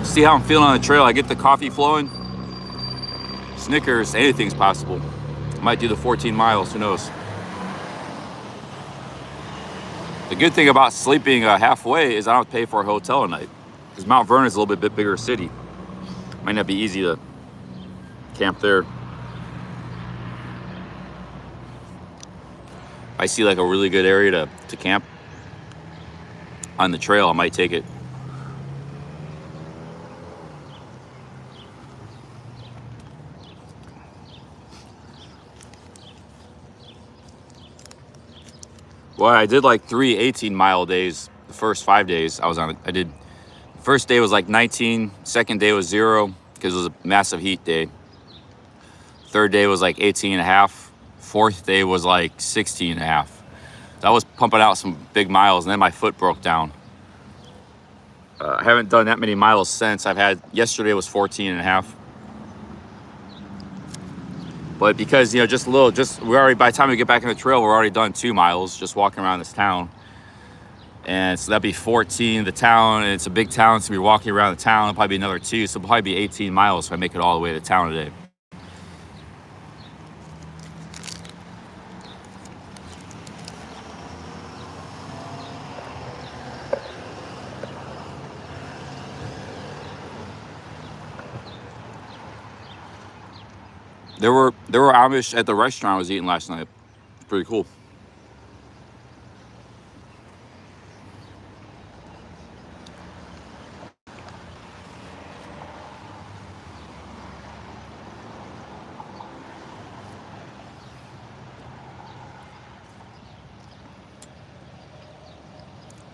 See how I'm feeling on the trail. I get the coffee flowing. Snickers, anything's possible. Might do the 14 miles, who knows. The good thing about sleeping halfway is I don't have to pay for a hotel a night. Because Mount Vernon is a little bit bigger city. Might not be easy to camp there. I see like a really good area to camp on the trail, I might take it. Well, I did like 3 18-mile days. The first 5 days I was on it. I did. First day was like 19. Second day was 0 because it was a massive heat day. Third day was like 18 and a half. Fourth day was like 16 and a half. So I was pumping out some big miles, and then my foot broke down. I haven't done that many miles since. Yesterday was 14 and a half. But because, you know, by the time we get back in the trail, we're already done 2 miles just walking around this town. And so that'd be 14, the town, and it's a big town, so we're walking around the town, it'll probably be another 2, so it'll probably be 18 miles if I make it all the way to town today. There were Amish at the restaurant I was eating last night. It's pretty cool.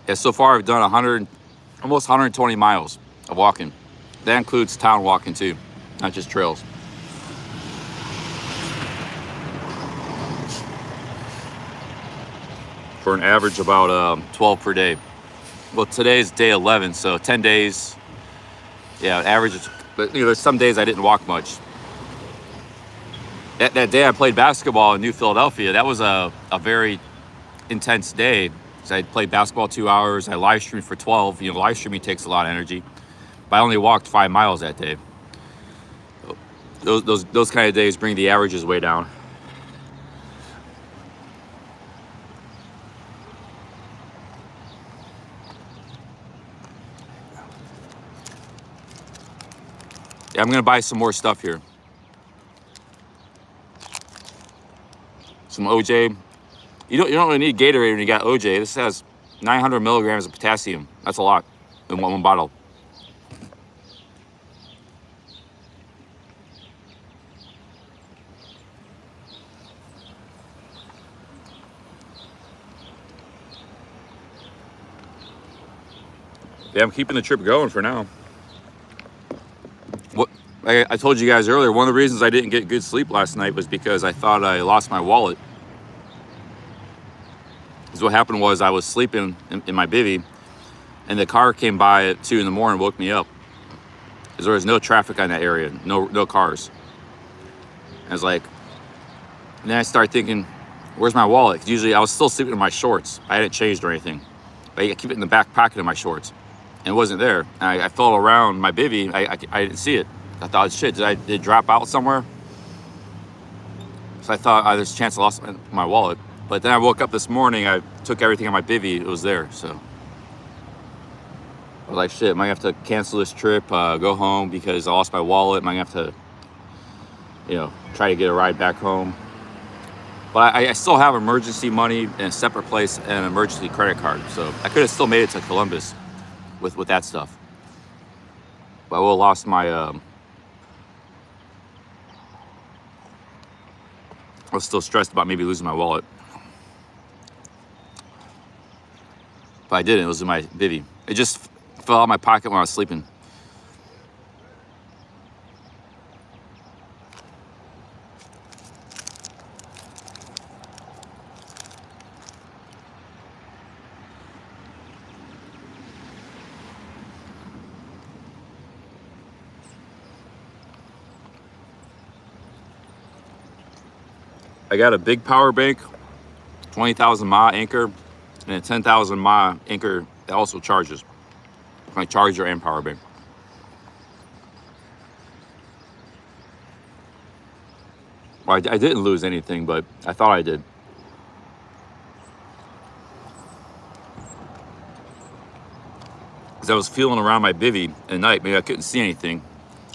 Yeah, so far I've done almost 120 miles of walking. That includes town walking too, not just trails. For an average about 12 per day. Well, today's day 11, so 10 days. Yeah, average. But you know, there's some days I didn't walk much. That day I played basketball in New Philadelphia, that was a very intense day. So I played basketball 2 hours. I live streamed for 12. You know, live streaming takes a lot of energy. But I only walked 5 miles that day. Those kind of days bring the averages way down. Yeah, I'm gonna buy some more stuff here. Some OJ. You don't really need Gatorade when you got OJ. This has 900 milligrams of potassium. That's a lot in one bottle. Yeah, I'm keeping the trip going for now. What I told you guys earlier, one of the reasons I didn't get good sleep last night was because I thought I lost my wallet. Because what happened was I was sleeping in my bivvy, and the car came by at 2 in the morning and woke me up. Because there was no traffic on that area, no cars. I was like, and then I started thinking, where's my wallet? 'Cause usually I was still sleeping in my shorts. I hadn't changed or anything. But I keep it in the back pocket of my shorts. And it wasn't there. And I felt around my bivvy. I didn't see it. I thought, shit, did it drop out somewhere? So I thought, there's a chance I lost my wallet. But then I woke up this morning. I took everything on my bivvy. It was there. So I was like, shit, am I going to have to cancel this trip, go home because I lost my wallet? Am I going to have to, try to get a ride back home? But I still have emergency money in a separate place and an emergency credit card. So I could have still made it to Columbus with that stuff. But I would have lost my... I was still stressed about maybe losing my wallet. But I didn't. It was in my bivvy. It just fell out of my pocket when I was sleeping. I got a big power bank, 20,000 mAh anchor, and a 10,000 mAh anchor that also charges. My charger and power bank. Well, I didn't lose anything, but I thought I did. Because I was feeling around my bivvy at night, maybe I couldn't see anything.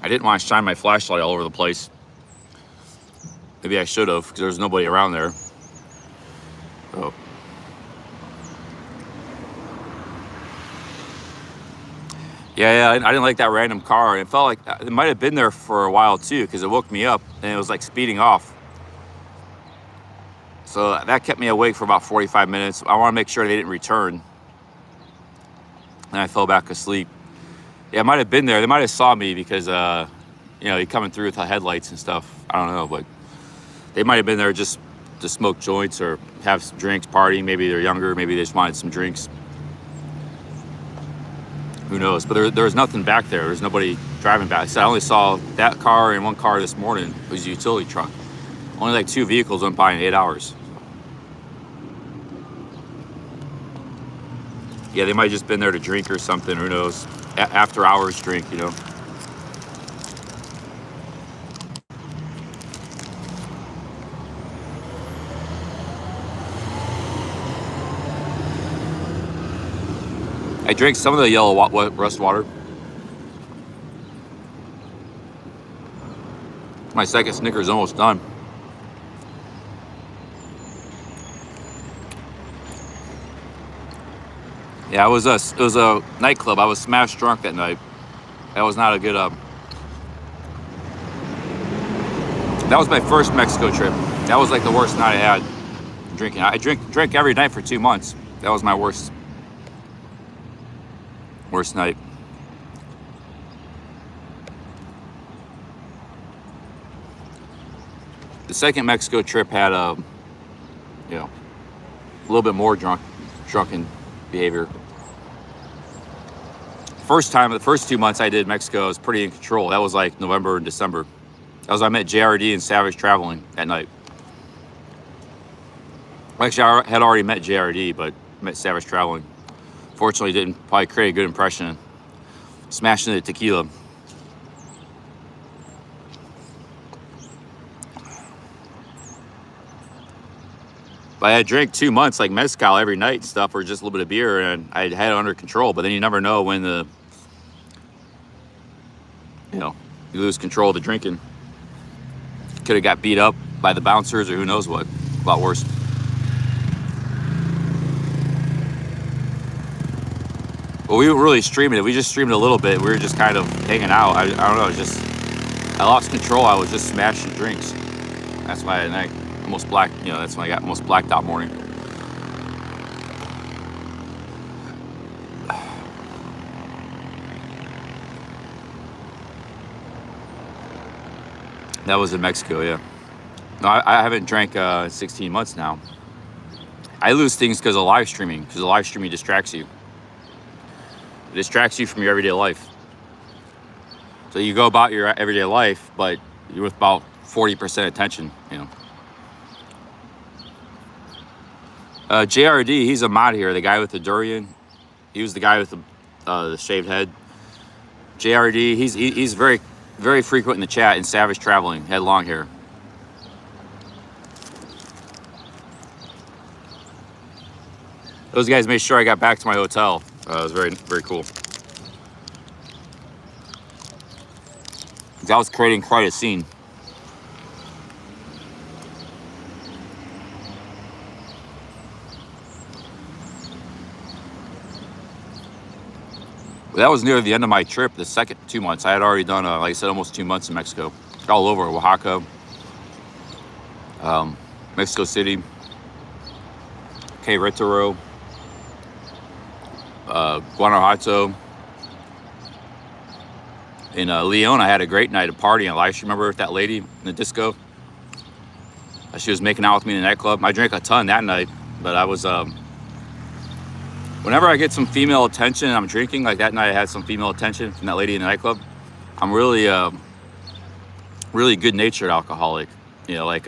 I didn't want to shine my flashlight all over the place. Maybe I should have, because there was nobody around there. So. Yeah, I didn't like that random car. It felt like it might have been there for a while too, because it woke me up and it was like speeding off. So that kept me awake for about 45 minutes. I want to make sure they didn't return. And I fell back asleep. Yeah, it might have been there. They might have saw me because, you're coming through with the headlights and stuff. I don't know, but they might have been there just to smoke joints or have some drinks, party. Maybe they're younger. Maybe they just wanted some drinks. Who knows? But there was nothing back there. There was nobody driving back. So I only saw that car and one car this morning. It was a utility truck. Only like 2 vehicles went by in 8 hours. Yeah, they might have just been there to drink or something. Who knows? After hours drink, I drank some of the yellow rust water. My second Snickers is almost done. Yeah, it was a nightclub. I was smashed drunk that night. That was not a good. That was my first Mexico trip. That was like the worst night I had drinking. I drank every night for 2 months. That was my worst night. The second Mexico trip had a little bit more drunken behavior. The first 2 months I did Mexico, I was pretty in control. That was like November and December. That was when I met JRD and Savage Traveling at night. Actually, I had already met JRD, but met Savage Traveling. Fortunately, didn't probably create a good impression. Smashing the tequila. But I had drank 2 months like mezcal every night and stuff, or just a little bit of beer, and I had it under control. But then you never know when you lose control of the drinking. Could have got beat up by the bouncers or who knows what. A lot worse. Well, we weren't really streaming it. We just streamed a little bit. We were just kind of hanging out. I don't know. I lost control. I was just smashing drinks. That's why I almost blacked. That's when I got almost blacked out morning. That was in Mexico, yeah. No, I haven't drank 16 months now. I lose things because of live streaming, because the live streaming distracts you. It distracts you from your everyday life. So you go about your everyday life, but you're with about 40% attention, you know. JRD, he's a mod here, the guy with the durian. He was the guy with the shaved head. JRD, he's very, very frequent in the chat in Savage Traveling, had long hair. Those guys made sure I got back to my hotel. It was very, very cool. That was creating quite a scene. That was near the end of my trip, the second 2 months. I had already done, like I said, almost 2 months in Mexico. All over Oaxaca, Mexico City, Querétaro, Guanajuato. In Leon, I had a great night of partying. Like, remember that lady in the disco? She was making out with me in the nightclub. I drank a ton that night, but I was... whenever I get some female attention and I'm drinking, like that night I had some female attention from that lady in the nightclub, I'm really, really good-natured alcoholic. You know, like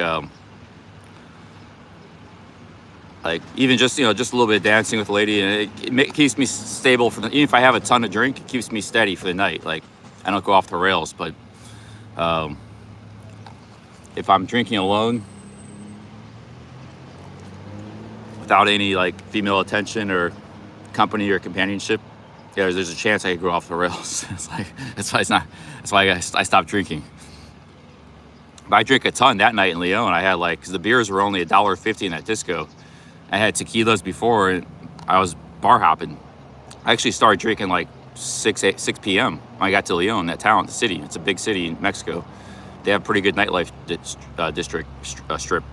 even just, you know, just a little bit of dancing with the lady, and it keeps me stable for the, even if I have a ton to drink, it keeps me steady for the night. Like, I don't go off the rails, but if I'm drinking alone, without any like female attention or company or companionship, yeah, there's a chance I could go off the rails. It's like, that's why I stopped drinking. But I drank a ton that night in Leon. I had like, cause the beers were only $1.50 in that disco. I had tequilas before, and I was bar hopping. I actually started drinking like 6 p.m. when I got to Leon, that town, the city. It's a big city in Mexico. They have pretty good nightlife district strip.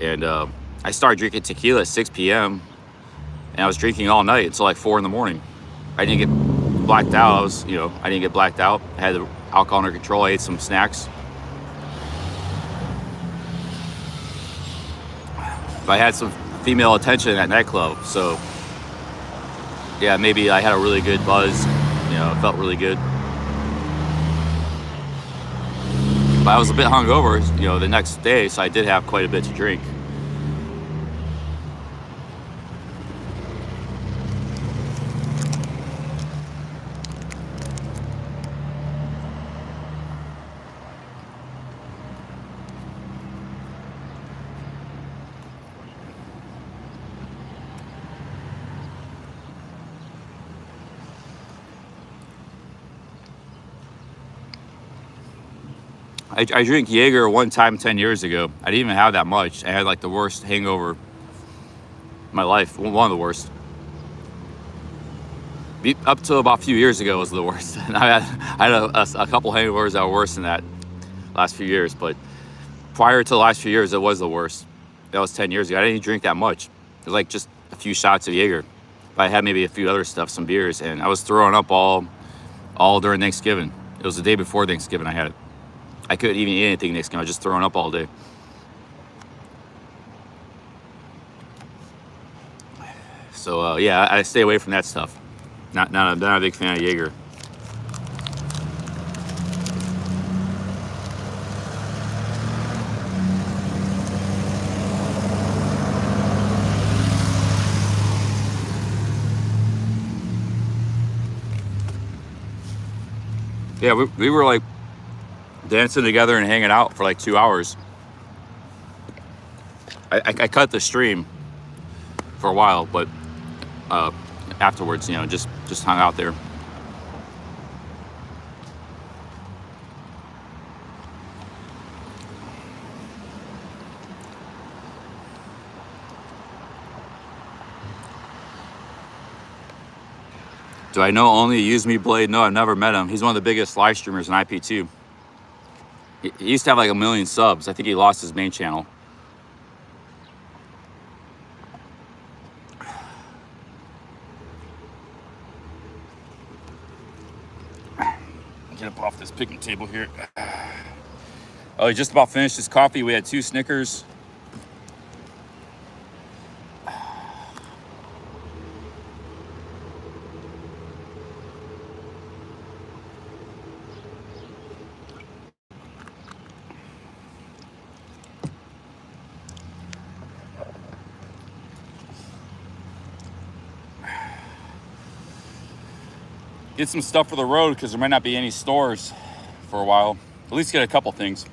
And I started drinking tequila at 6 p.m. and I was drinking all night until like 4 in the morning. I didn't get blacked out. I didn't get blacked out. I had the alcohol under control. I ate some snacks. But I had some female attention at that nightclub, so yeah, maybe I had a really good buzz. It felt really good. But I was a bit hungover, the next day, so I did have quite a bit to drink. I drank Jaeger one time 10 years ago. I didn't even have that much. I had like the worst hangover in my life. One of the worst. Up to about a few years ago was the worst. And I had a couple hangovers that were worse than that last few years. But prior to the last few years, it was the worst. That was 10 years ago. I didn't even drink that much. It was like just a few shots of Jaeger. But I had maybe a few other stuff, some beers. And I was throwing up all during Thanksgiving. It was the day before Thanksgiving I had it. I couldn't even eat anything next time. I was just throwing up all day. So yeah, I stay away from that stuff. Not a big fan of Jaeger. Yeah, we were like dancing together and hanging out for like 2 hours. I cut the stream for a while, but afterwards, just hung out there. Do I know only Use Me Blade? No, I've never met him. He's one of the biggest live streamers in IP2. He used to have like 1 million subs. I think he lost his main channel. Get up off this picnic table here. Oh, he just about finished his coffee. We had 2 Snickers. Get some stuff for the road because there might not be any stores for a while. At least get a couple things.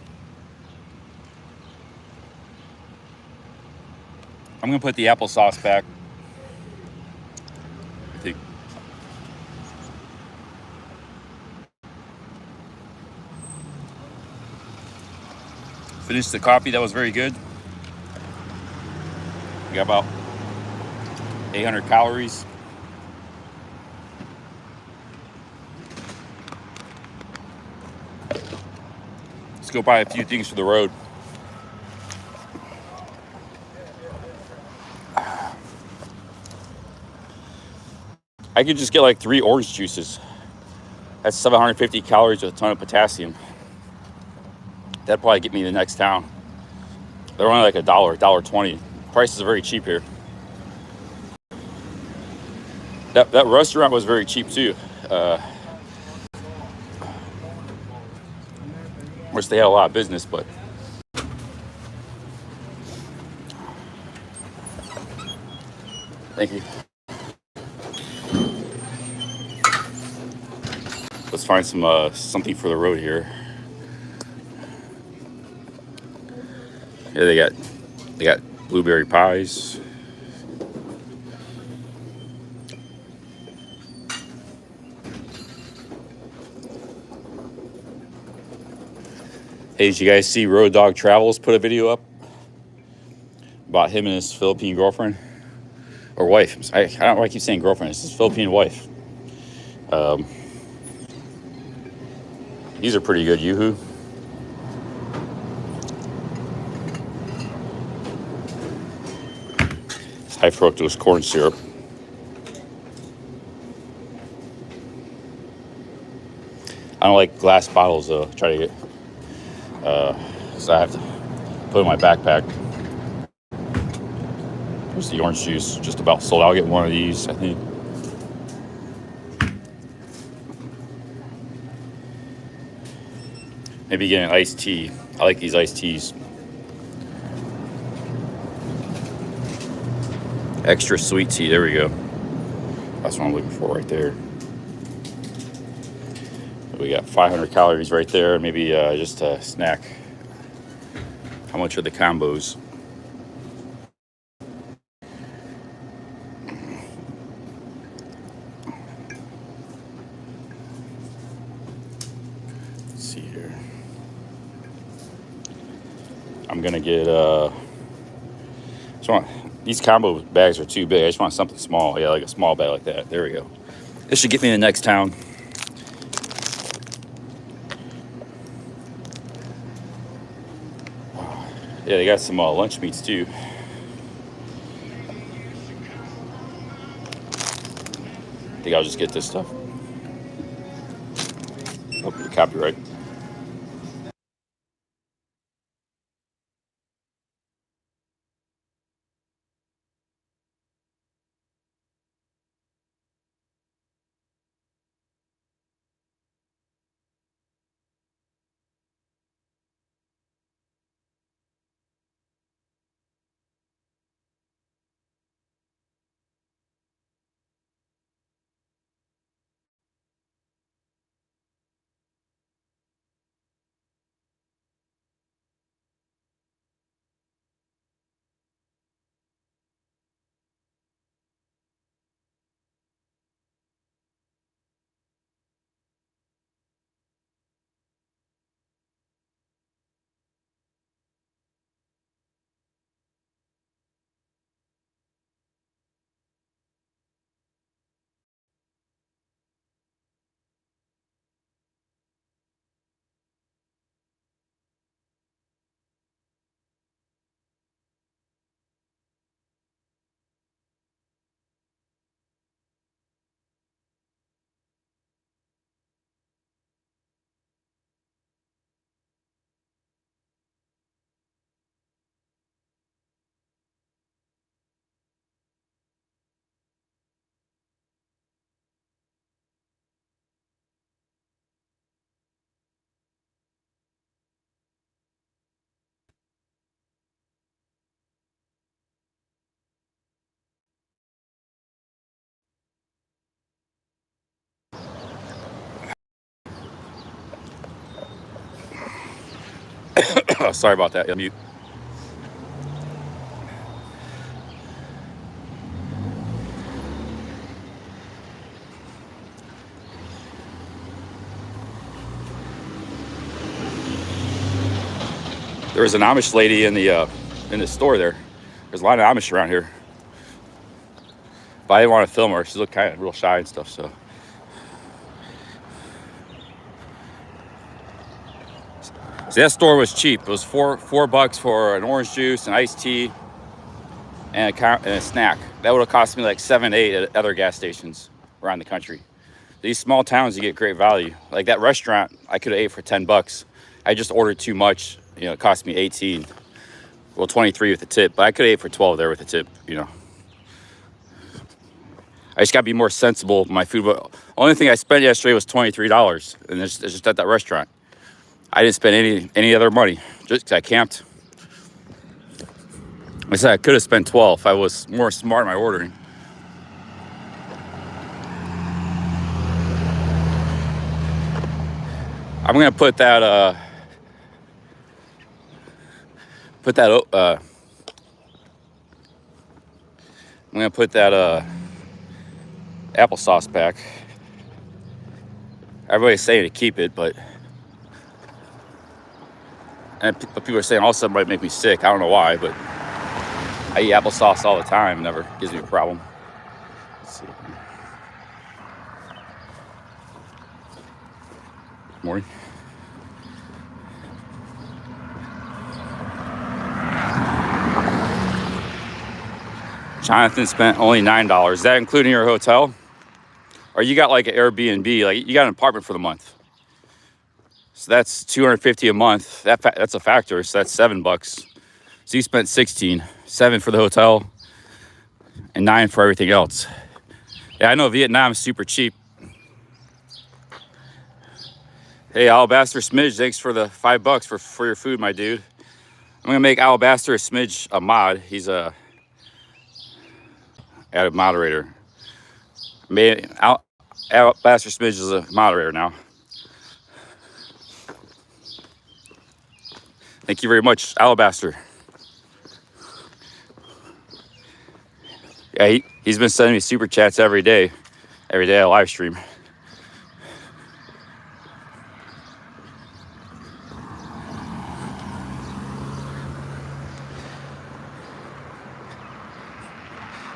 I'm gonna put the applesauce back. I think. Finished the coffee. That was very good. We got about 800 calories. Let's go buy a few things for the road. I could just get like 3 orange juices. That's 750 calories with a ton of potassium. That'd probably get me to the next town. They're only like $1.20. Prices are very cheap here. That restaurant was very cheap too. Wish they had a lot of business, but thank you. Let's find some something for the road here. Yeah, they got blueberry pies. Hey, did you guys see Road Dog Travels put a video up about him and his Philippine girlfriend or wife? I don't know why I keep saying girlfriend. It's his Philippine wife. These are pretty good. Yoo-hoo. It's high fructose corn syrup. I don't like glass bottles though. Try to get, so I have to put in my backpack. There's the orange juice, just about sold. I'll get one of these, I think. Maybe get an iced tea. I like these iced teas. Extra sweet tea. There we go. That's what I'm looking for right there. We got 500 calories right there. Maybe just a snack. How much are the combos? Let's see here. I'm gonna get these combo bags are too big. I just want something small. Yeah, like a small bag like that. There we go. This should get me to the next town. Yeah, they got some lunch meats too. I think I'll just get this stuff. Oh, copyright. Sorry about that. Mute. There was an Amish lady in the store there. There's a lot of Amish around here, but I didn't want to film her. She looked kind of real shy and stuff. So that store was cheap. It was $4 for an orange juice, an iced tea, and a snack. That would have cost me like 7, 8 at other gas stations around the country. These small towns, you get great value. Like that restaurant, I could have ate for $10. I just ordered too much. You know, it cost me 18. Well, 23 with the tip, but I could have ate for 12 there with the tip. You know, I just got to be more sensible with my food. But only thing I spent yesterday was $23, and it's just at that restaurant. I didn't spend any other money just because I camped. I said I could have spent 12 if I was more smart in my ordering. I'm gonna put that I'm gonna put that applesauce pack. Everybody's saying to keep it, but people are saying all of a sudden might make me sick. I don't know why, but I eat applesauce all the time. It never gives me a problem. Let's see. Morning. Jonathan spent only $9. Is that including your hotel? Or you got like an Airbnb, like you got an apartment for the month. So that's $250 a month. That's a factor, so that's $7. So you spent 16, 7 for the hotel, and 9 for everything else. Yeah, I know Vietnam's super cheap. Hey, Alabaster Smidge, thanks for the $5 for your food, my dude. I'm gonna make Alabaster Smidge a mod. He's a added moderator. Alabaster Smidge is a moderator now. Thank you very much, Alabaster. Yeah, he's been sending me super chats every day I live stream.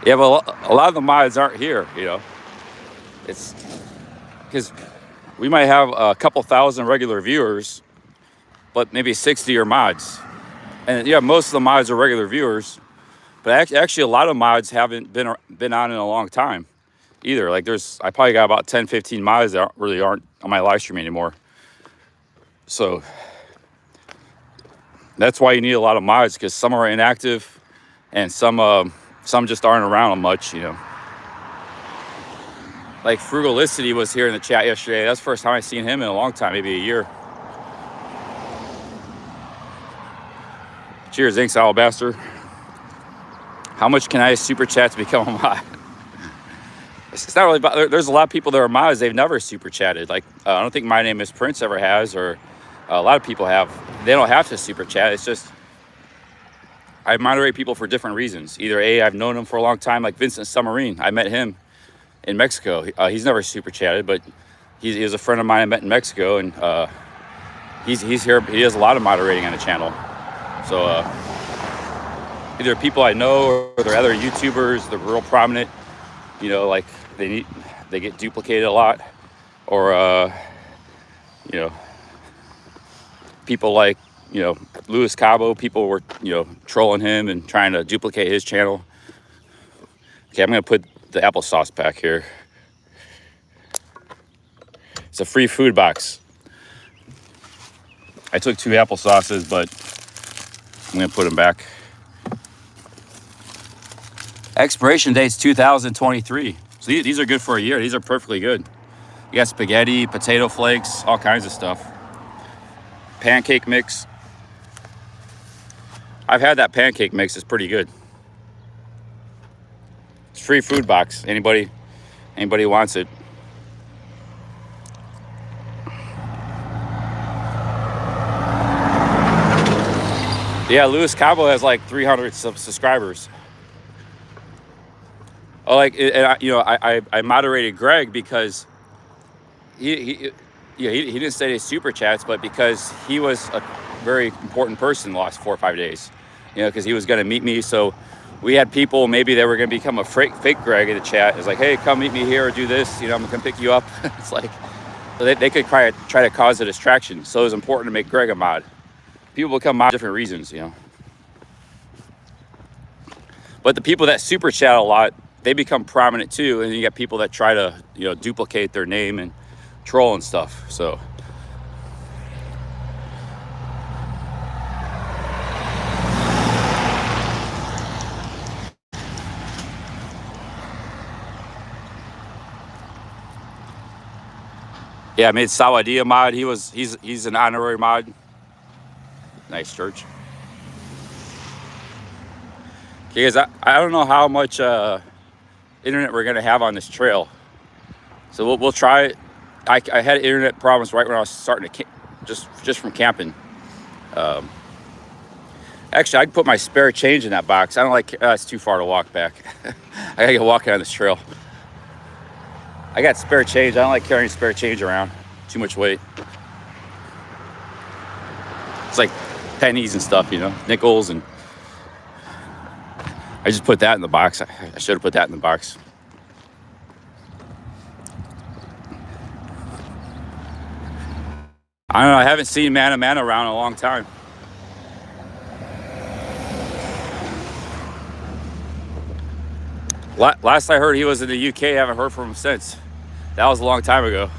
Yeah, but a lot of the mods aren't here, you know. It's because we might have a couple thousand regular viewers, but maybe 60 are mods. And yeah, most of the mods are regular viewers, but actually a lot of mods haven't been on in a long time either. Like I probably got about 10, 15 mods that really aren't on my live stream anymore. So that's why you need a lot of mods, because some are inactive and some just aren't around much, you know. Like Frugalicity was here in the chat yesterday. That's the first time I've seen him in a long time, maybe a year. Cheers, thanks, Alabaster. How much can I super chat to become a mod? It's not really about, there's a lot of people that are mods, they've never super chatted. Like, I don't think My Name is Prince ever has, or a lot of people have. They don't have to super chat. It's just, I moderate people for different reasons. Either A, I've known him for a long time, like Vincent Summerine. I met him in Mexico. He's never super chatted, but he was a friend of mine I met in Mexico, and he's here. He does a lot of moderating on the channel. So either people I know or they're other YouTubers, they're real prominent, you know, like they get duplicated a lot, or you know, people like, you know, Luis Cabo, people were, you know, trolling him and trying to duplicate his channel. Okay, I'm gonna put the applesauce pack here. It's a free food box. I took 2 applesauces, but I'm gonna put them back. Expiration date's 2023. So these are good for a year. These are perfectly good. You got spaghetti, potato flakes, all kinds of stuff. Pancake mix. I've had that pancake mix. It's pretty good. It's free food box. Anybody wants it. Yeah, Luis Cabo has like 300 subscribers. Oh, like, and I moderated Greg because he yeah, he didn't say his super chats, but because he was a very important person the last 4 or 5 days, because he was going to meet me. So we had people maybe that were going to become a fake Greg in the chat. It's like, hey, come meet me here or do this. I'm going to pick you up. It's like, so they could try to cause a distraction. So it was important to make Greg a mod. People become mod for different reasons. But the people that super chat a lot, they become prominent too. And you got people that try to, duplicate their name and troll and stuff. So yeah, I made Sawadia mod. He's an honorary mod. Nice church. Okay, guys, I don't know how much internet we're gonna have on this trail, so we'll try it. I had internet problems right when I was starting to just from camping. Actually, I can put my spare change in that box. I don't like it's too far to walk back. I gotta get walking on this trail. I got spare change. I don't like carrying spare change around. Too much weight. It's like pennies and stuff, nickels, and I just put that in the box. I should have put that in the box. I don't know. I haven't seen Mana around in a long time. Last I heard, he was in the UK. I haven't heard from him since. That was a long time ago.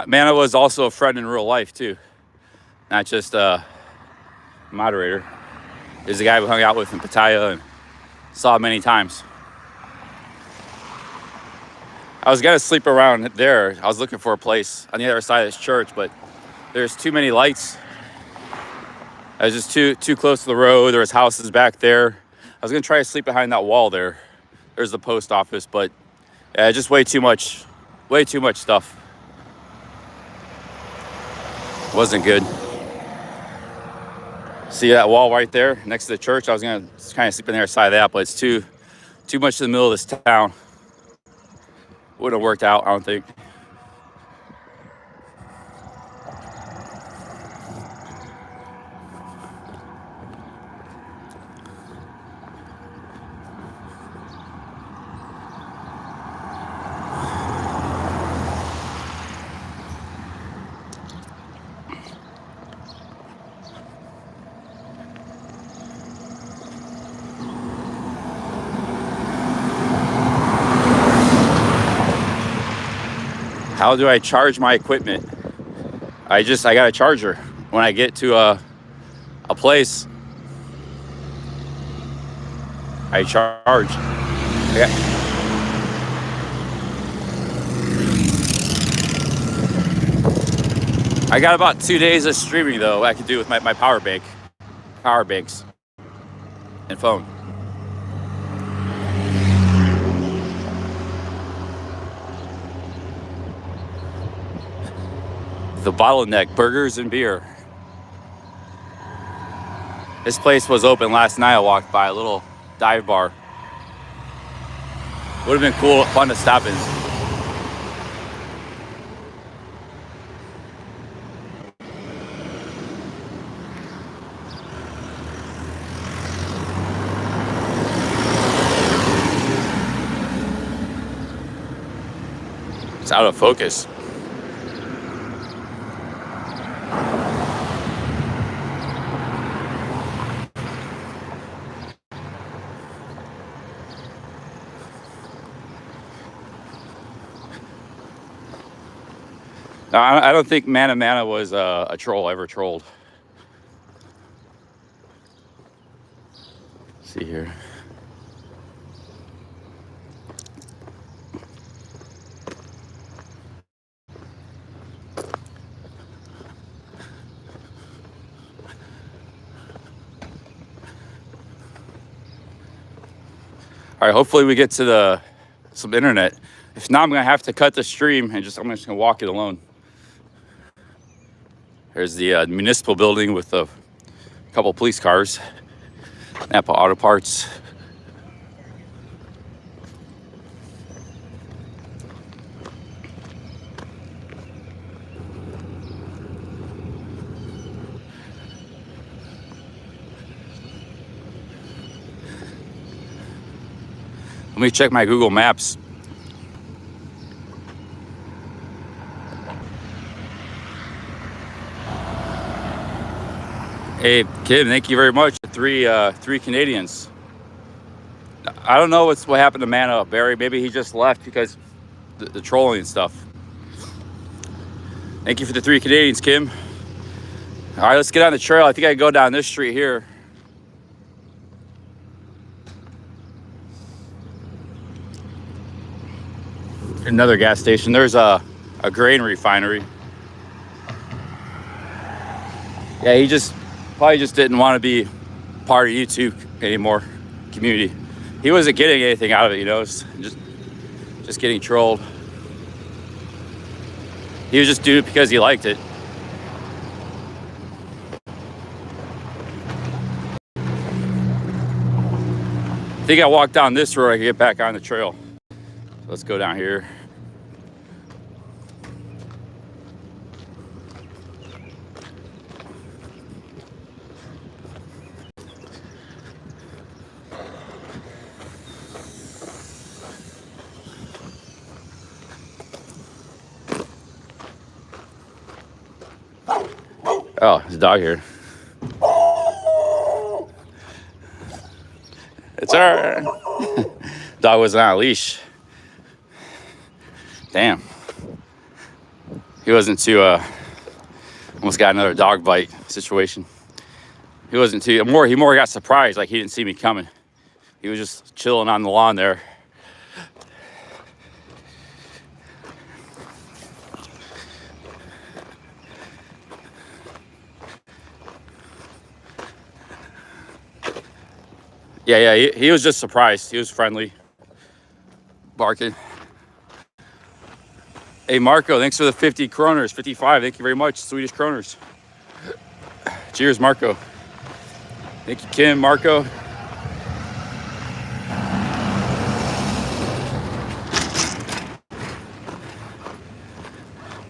Mana was also a friend in real life too, not just a moderator. He's the guy we hung out with in Pattaya and saw many times. I was gonna sleep around there. I was looking for a place on the other side of this church, but there's too many lights. I was just too close to the road. There was houses back there. I was gonna try to sleep behind that wall there. There's the post office, but just way too much stuff. Wasn't good. See that wall right there next to the church? I was gonna kind of sleep on the other side of that, but it's too much in the middle of this town. Wouldn't have worked out, I don't think. How do I charge my equipment? I got a charger. When I get to a place, I charge. I got about 2 days of streaming though. I could do with my power banks, and phone. The Bottleneck Burgers and Beer. This place was open last night. I walked by a little dive bar. Would have been cool, fun to stop in. It's out of focus. No, I don't think Mana was a troll, ever trolled. Let's see here. All right, hopefully we get to some internet. If not, I'm gonna have to cut the stream and I'm just gonna walk it alone. There's the municipal building with a couple police cars. Napa Auto Parts. Let me check my Google Maps. Hey, Kim, thank you very much. Three Canadians. I don't know what happened to Man Up, Barry. Maybe he just left because the trolling and stuff. Thank you for the 3 Canadians, Kim. All right, let's get on the trail. I think I can go down this street here. Another gas station. There's a grain refinery. Yeah, he probably just didn't want to be part of YouTube anymore, community. He wasn't getting anything out of it, you know, it's just getting trolled. He was just doing it because he liked it. I think I walked down this road, I can get back on the trail. Let's go down here. Oh, there's a dog here. It's her. Dog wasn't on a leash. Damn. He wasn't too, almost got another dog bite situation. He wasn't too, he more got surprised, like he didn't see me coming. He was just chilling on the lawn there. Yeah, he was just surprised. He was friendly, barking. Hey, Marco, thanks for the 50 kroners, 55. Thank you very much, Swedish kroners. Cheers, Marco. Thank you, Kim, Marco.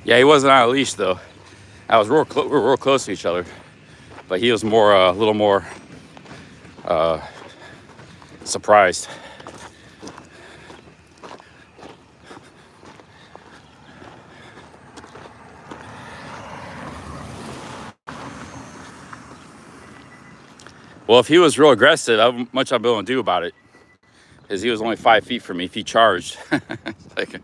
Yeah, he wasn't on a leash, though. We were real close to each other. But he was more, a little more surprised. Well, if he was real aggressive, how much I'd be able to do about it? Because he was only 5 feet from me if he charged. Like,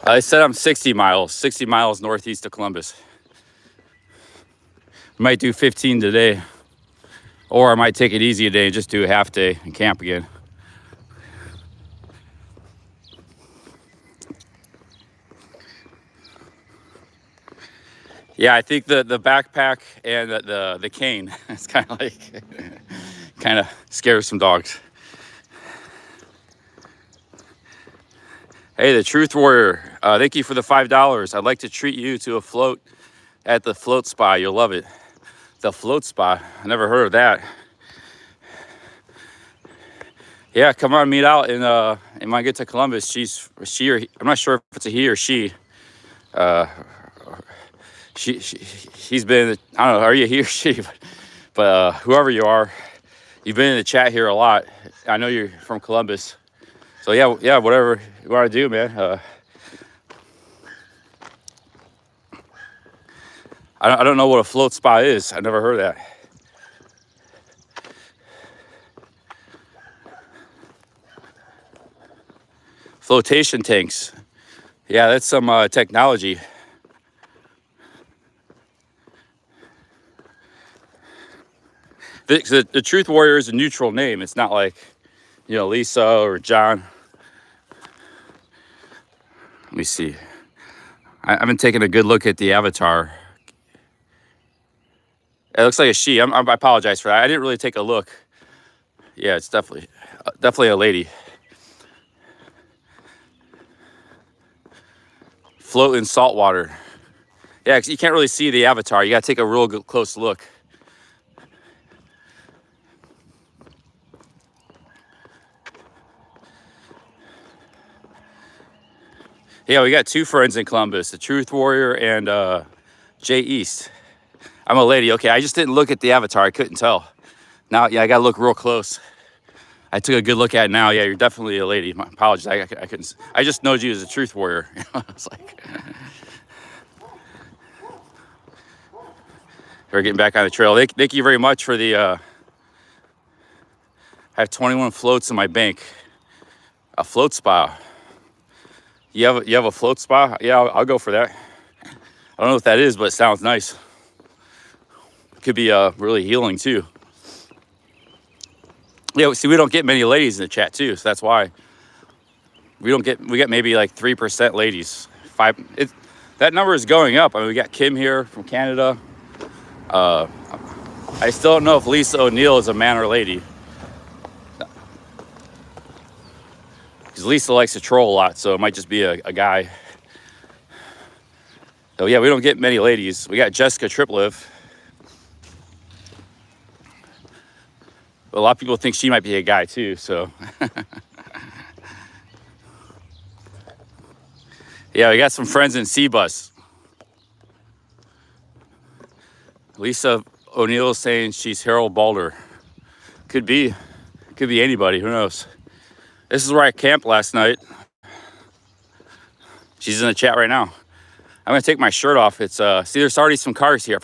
I said I'm 60 miles northeast of Columbus. Might do 15 today. Or I might take it easy today and just do a half day and camp again. Yeah, I think the backpack and the cane, it's kind of like, kind of scares some dogs. Hey, the Truth Warrior, thank you for the $5. I'd like to treat you to a float at the float spa. You'll love it. The float spa, I never heard of that. Yeah, come on, meet out. And when I get to Columbus, I'm not sure if it's a he or she. He's been, I don't know, are you he or she? But whoever you are, you've been in the chat here a lot. I know you're from Columbus. So yeah, whatever you want to do, man. I don't know what a float spa is. I never heard of that. Flotation tanks. Yeah, that's some technology. The Truth Warrior is a neutral name. It's not like, you know, Lisa or John. Let me see. I've been taking a good look at the avatar. It looks like a she. I apologize for that. I didn't really take a look. Yeah, it's definitely a lady. Float in salt water. Yeah, 'cause you can't really see the avatar. You gotta take a real good, close look. Yeah, we got two friends in Columbus, the Truth Warrior and Jay East. I'm a lady. Okay, I just didn't look at the avatar. I couldn't tell. Now, yeah, I gotta look real close. I took a good look at it now. Yeah, you're definitely a lady. My apologies. I couldn't. I just know you as a Truth Warrior. It's like we're getting back on the trail. Thank you very much for the. I have 21 floats in my bank. A float spa. You have a float spa? Yeah, I'll go for that. I don't know what that is, but it sounds nice. Could be really healing too. Yeah, see, we don't get many ladies in the chat too, so that's why we get maybe like 3% ladies. That number is going up. I mean, we got Kim here from Canada. I still don't know if Lisa O'Neill is a man or lady, because Lisa likes to troll a lot, so it might just be a guy. So yeah, we don't get many ladies. We got Jessica Tripliff. A lot of people think she might be a guy too, so. Yeah, we got some friends in C-Bus. Lisa O'Neill is saying she's Harold Balder. Could be anybody, who knows. This is where I camped last night. She's in the chat right now. I'm gonna take my shirt off. It's see, there's already some cars here.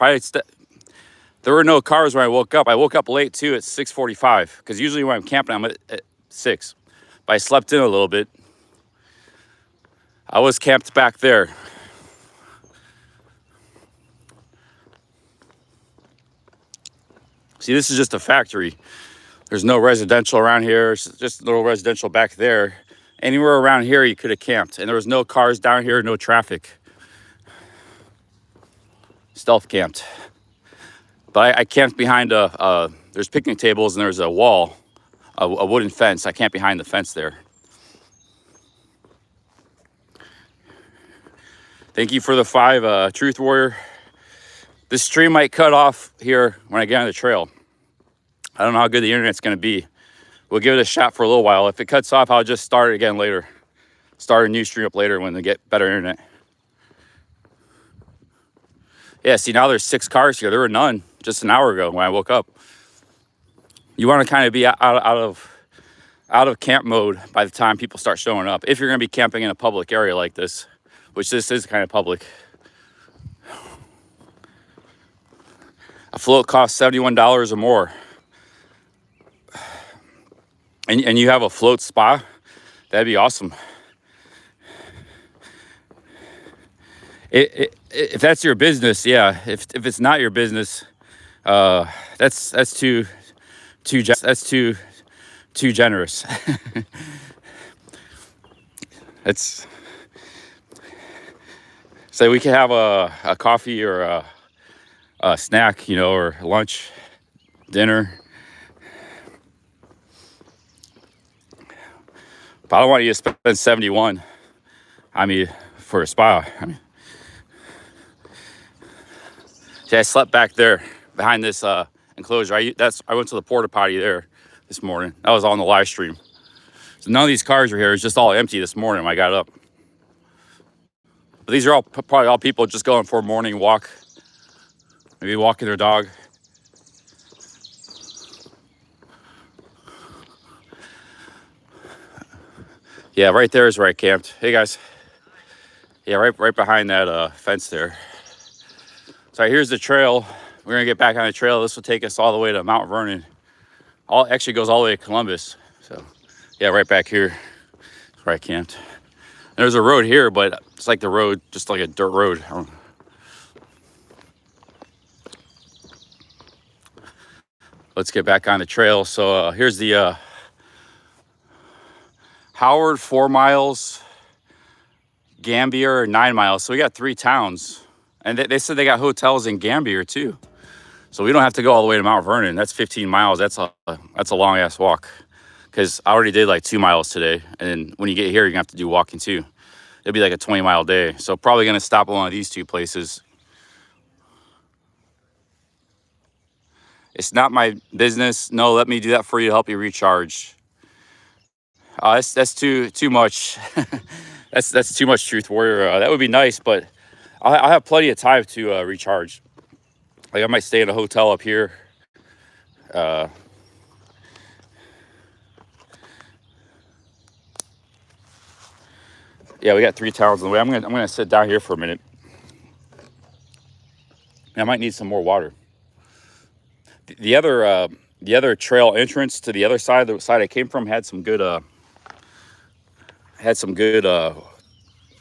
There were no cars when I woke up. I woke up late too at 6:45, because usually when I'm camping, I'm at 6. But I slept in a little bit. I was camped back there. See, this is just a factory. There's no residential around here. It's just a little residential back there. Anywhere around here, you could have camped. And there was no cars down here, no traffic. Stealth camped. But I camped behind there's picnic tables and there's a wall, a wooden fence. I camped behind the fence there. Thank you for the 5, Truth Warrior. This stream might cut off here when I get on the trail. I don't know how good the internet's gonna be. We'll give it a shot for a little while. If it cuts off, I'll just start it again later. Start a new stream up later when they get better internet. Yeah, see, now there's 6 cars here. There were none just an hour ago when I woke up. You want to kind of be out of camp mode by the time people start showing up. If you're going to be camping in a public area like this, which this is kind of public. A float costs $71 or more. And you have a float spa? That'd be awesome. If that's your business, yeah. If it's not your business, that's too generous. It's so we can have a coffee or a snack, you know, or lunch, dinner. But I don't want you to spend 71. I mean, for a spa. I mean, see, I slept back there behind this enclosure. I went to the porta potty there this morning. That was on the live stream. So none of these cars are here. It's just all empty this morning when I got up. But these are probably all people just going for a morning walk. Maybe walking their dog. Yeah, right there is where I camped. Hey guys. Yeah, right behind that fence there. So here's the trail. We're gonna get back on the trail. This will take us all the way to Mount Vernon. Actually goes all the way to Columbus. So yeah, right back here is where I camped. There's a road here, but it's like the road, just like a dirt road. Let's get back on the trail. So here's the Howard 4 miles, Gambier 9 miles. So we got 3 towns. And they said they got hotels in Gambier too. So we don't have to go all the way to Mount Vernon. That's 15 miles. That's a long ass walk. Because I already did like 2 miles today. And then when you get here, you're going to have to do walking too. It'll be like a 20-mile day. So probably going to stop at one of these two places. It's not my business. No, let me do that for you to help you recharge. That's too much. that's too much, Truth Warrior. That would be nice, but I'll have plenty of time to recharge. Like I might stay in a hotel up here. Yeah, we got 3 towns on the way. I'm gonna sit down here for a minute. I might need some more water. The other trail entrance to the other side, the side I came from, had some good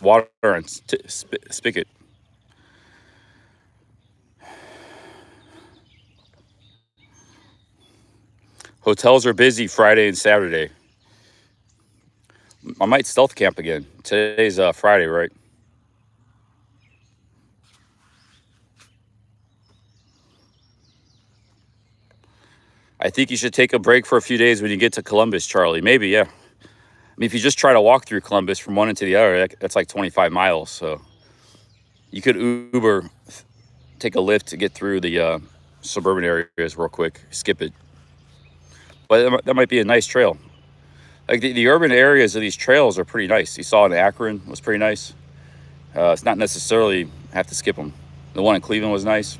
water and spigot. Hotels are busy Friday and Saturday. I might stealth camp again. Today's Friday, right? I think you should take a break for a few days when you get to Columbus, Charlie. Maybe, yeah. I mean, if you just try to walk through Columbus from one end to the other, that's like 25 miles. So you could Uber, take a lift to get through the suburban areas real quick. Skip it. But that might be a nice trail. Like the urban areas of these trails are pretty nice. You saw in Akron was pretty nice. It's not necessarily have to skip them. The one in Cleveland was nice.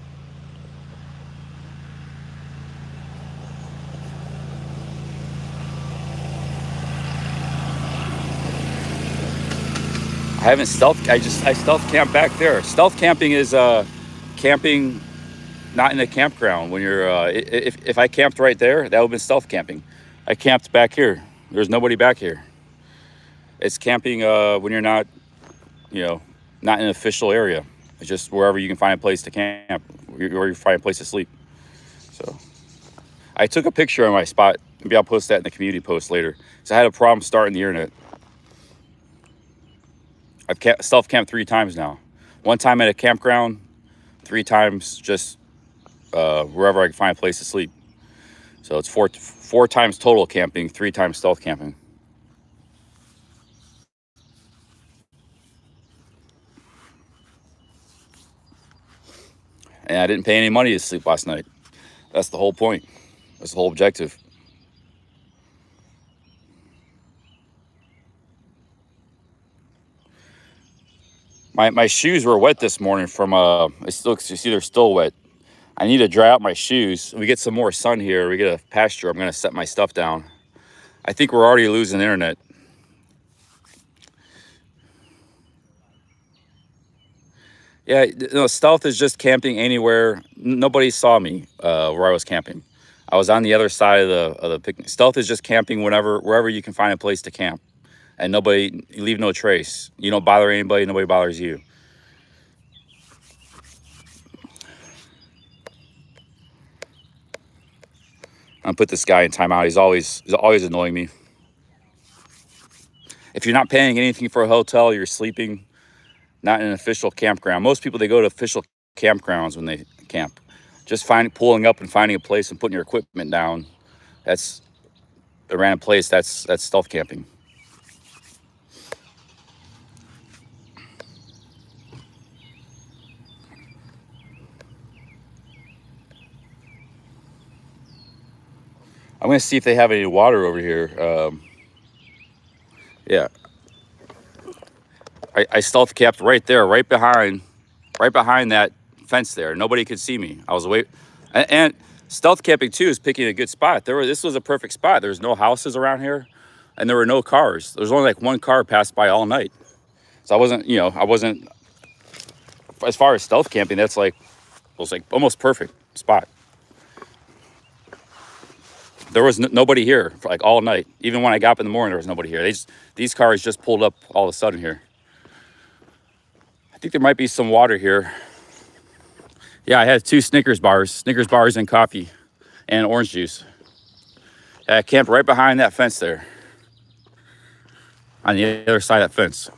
I haven't I stealth camp back there. Stealth camping is camping not in a campground. When you're if I camped right there, that would have been stealth camping. I camped back here. There's nobody back here. It's camping when you're not, not in an official area. It's just wherever you can find a place to camp, or you find a place to sleep. So I took a picture of my spot. Maybe I'll post that in the community post later. So I had a problem starting the internet. I've stealth camped 3 times now. 1 time at a campground, 3 times just wherever I can find a place to sleep. So it's 4 times total camping, 3 times stealth camping. And I didn't pay any money to sleep last night. That's the whole point. That's the whole objective. My shoes were wet this morning from you see they're still wet. I need to dry out my shoes. We get some more sun here. We get a pasture. I'm going to set my stuff down. I think we're already losing internet. Yeah, stealth is just camping anywhere. Nobody saw me where I was camping. I was on the other side of the picnic. Stealth is just camping wherever you can find a place to camp. And you leave no trace. You don't bother anybody, nobody bothers you. I'm gonna put this guy in timeout. He's always annoying me. If you're not paying anything for a hotel, you're sleeping, not in an official campground. Most people, they go to official campgrounds when they camp. Just pulling up and finding a place and putting your equipment down. That's a random place. That's stealth camping. I'm going to see if they have any water over here. Yeah. I stealth camped right there, right behind that fence there. Nobody could see me. I was away. And stealth camping, too, is picking a good spot. This was a perfect spot. There's no houses around here, and there were no cars. There was only like 1 car passed by all night. So I wasn't, as far as stealth camping, it was like almost perfect spot. There was nobody here for like all night. Even when I got up in the morning, there was nobody here. These cars just pulled up all of a sudden here. I think there might be some water here. Yeah, I had 2 Snickers bars and coffee and orange juice. I camped right behind that fence there. On the other side of that fence.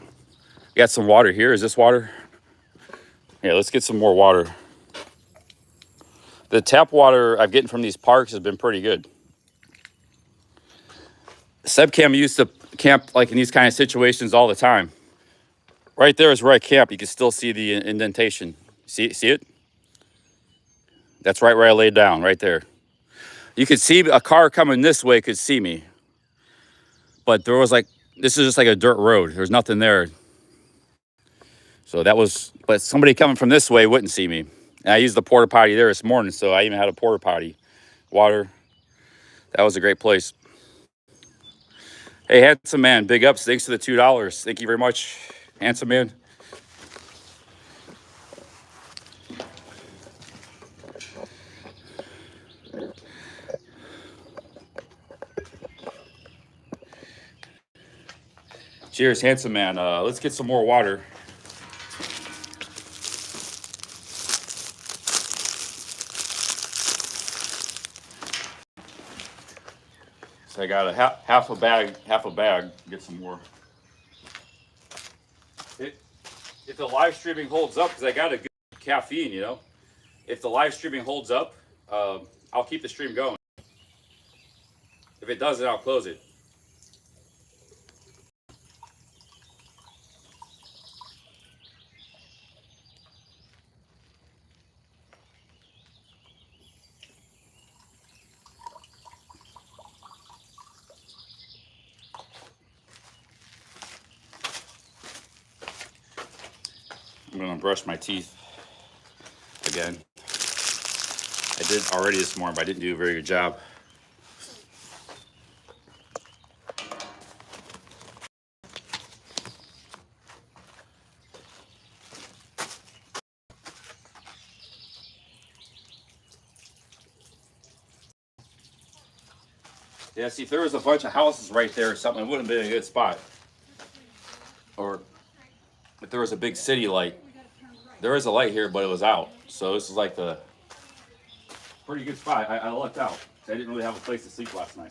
Got some water here. Is this water? Yeah, let's get some more water. The tap water I'm getting from these parks has been pretty good. Sebcam used to camp like in these kind of situations all the time. Right there is where I camp. You can still see the indentation. See it? That's right where I laid down, right there. You could see a car coming this way could see me. But there was like, this is just like a dirt road. There's nothing there. So that was, but somebody coming from this way wouldn't see me. And I used the porta potty there this morning, so I even had a porta potty. Water. That was a great place. Hey, handsome man, big ups. Thanks for the $2. Thank you very much, handsome man. Cheers, handsome man. Let's get some more water. So I got a half a bag, get some more. If the live streaming holds up, because I got a good caffeine, you know. If the live streaming holds up, I'll keep the stream going. If it doesn't, I'll close it. I'm gonna brush my teeth again. I did already this morning, but I didn't do a very good job. Yeah, see, if there was a bunch of houses right there or something, it wouldn't have been a good spot. Or if there was a big city light. There is a light here, but it was out. So this is like the pretty good spot. I lucked out. I didn't really have a place to sleep last night.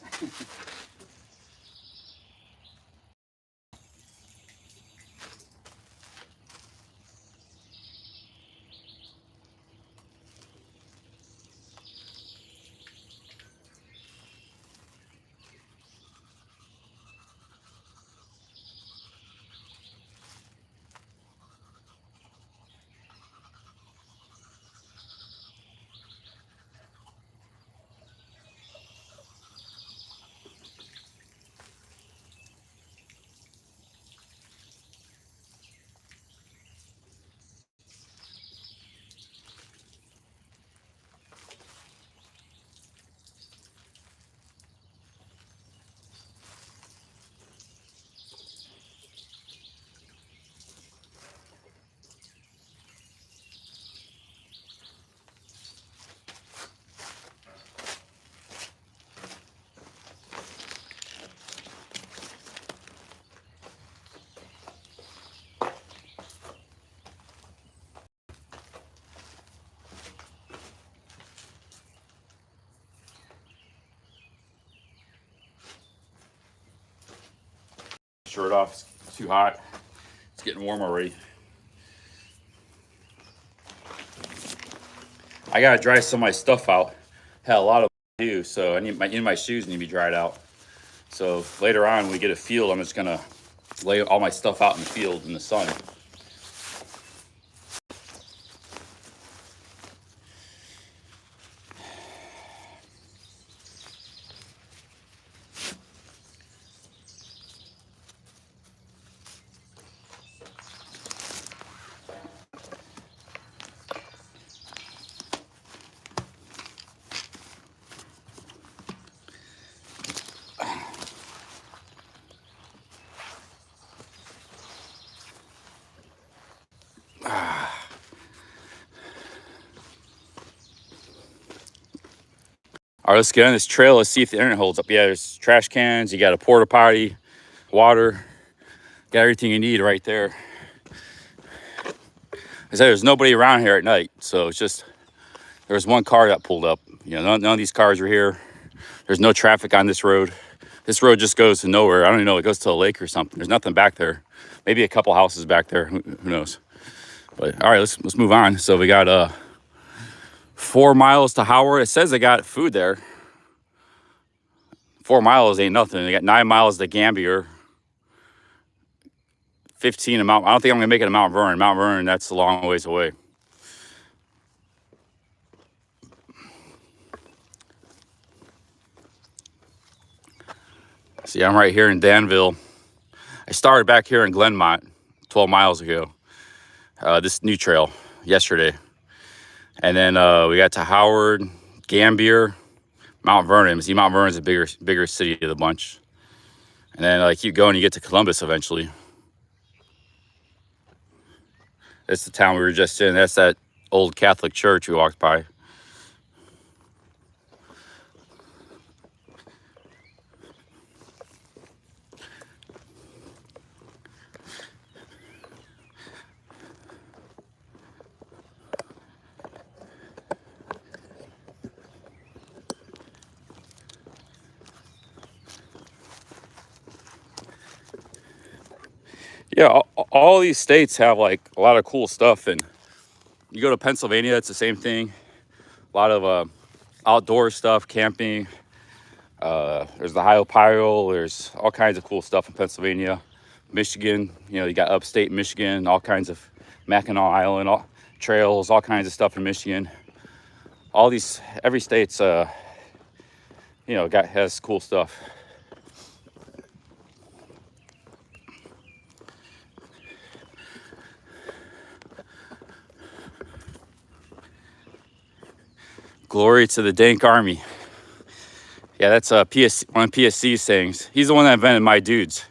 Shirt off, it's too hot. It's getting warm already. I gotta dry some of my stuff out. Had a lot of to do, so I need my shoes need to be dried out. So later on, when we get a field, I'm just gonna lay all my stuff out in the field in the sun. All right, let's get on this trail. Let's see if the internet holds up. Yeah, there's trash cans. You got a porta potty, water. Got everything you need right there. I said there's nobody around here at night, so it's just there was one car that pulled up. You know, none of these cars are here. There's no traffic on this road. This road just goes to nowhere. I don't even know. It goes to a lake or something. There's nothing back there. Maybe a couple houses back there. Who knows? But all right, let's move on. So we got 4 miles to Howard. It says they got food there. 4 miles ain't nothing. They got 9 miles to Gambier. 15 to Mount. I don't think I'm gonna make it to Mount Vernon. Mount Vernon, that's a long ways away. See, I'm right here in Danville. I started back here in Glenmont 12 miles ago. This new trail yesterday. And then we got to Howard, Gambier, Mount Vernon. See, Mount Vernon's a bigger city of the bunch. And then I keep going, you get to Columbus eventually. That's the town we were just in. That's that old Catholic church we walked by. Yeah, all these states have like a lot of cool stuff, and you go to Pennsylvania, it's the same thing. A lot of outdoor stuff, camping. There's the Ohio, there's all kinds of cool stuff in Pennsylvania. Michigan, you know, you got upstate Michigan, all kinds of Mackinac Island, trails, all kinds of stuff in Michigan. Every state's, you know, has cool stuff. Glory to the dank army. Yeah, that's one of PSC's sayings. He's the one that invented my dudes.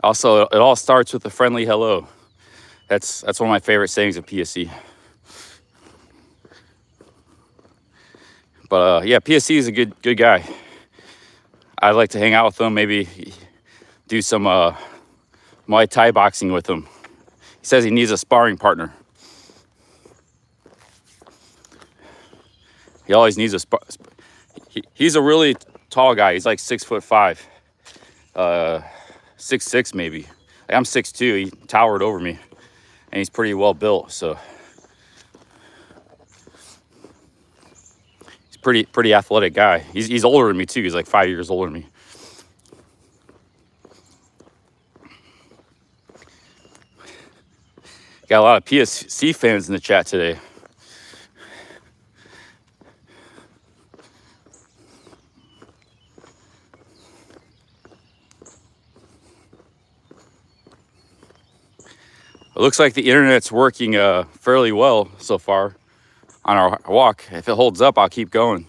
Also, it all starts with a friendly hello. That's one of my favorite sayings of PSC. But yeah, PSC is a good guy. I'd like to hang out with him, maybe do some Muay Thai boxing with him. He says he needs a sparring partner. He always needs he's a really tall guy. He's like 6'5", 6'6" maybe. Like, I'm 6'2". He towered over me, and he's pretty well built. So he's pretty athletic guy. He's older than me too. He's like 5 years older than me. Got a lot of PSC fans in the chat today. It looks like the internet's working fairly well so far on our walk. If it holds up, I'll keep going.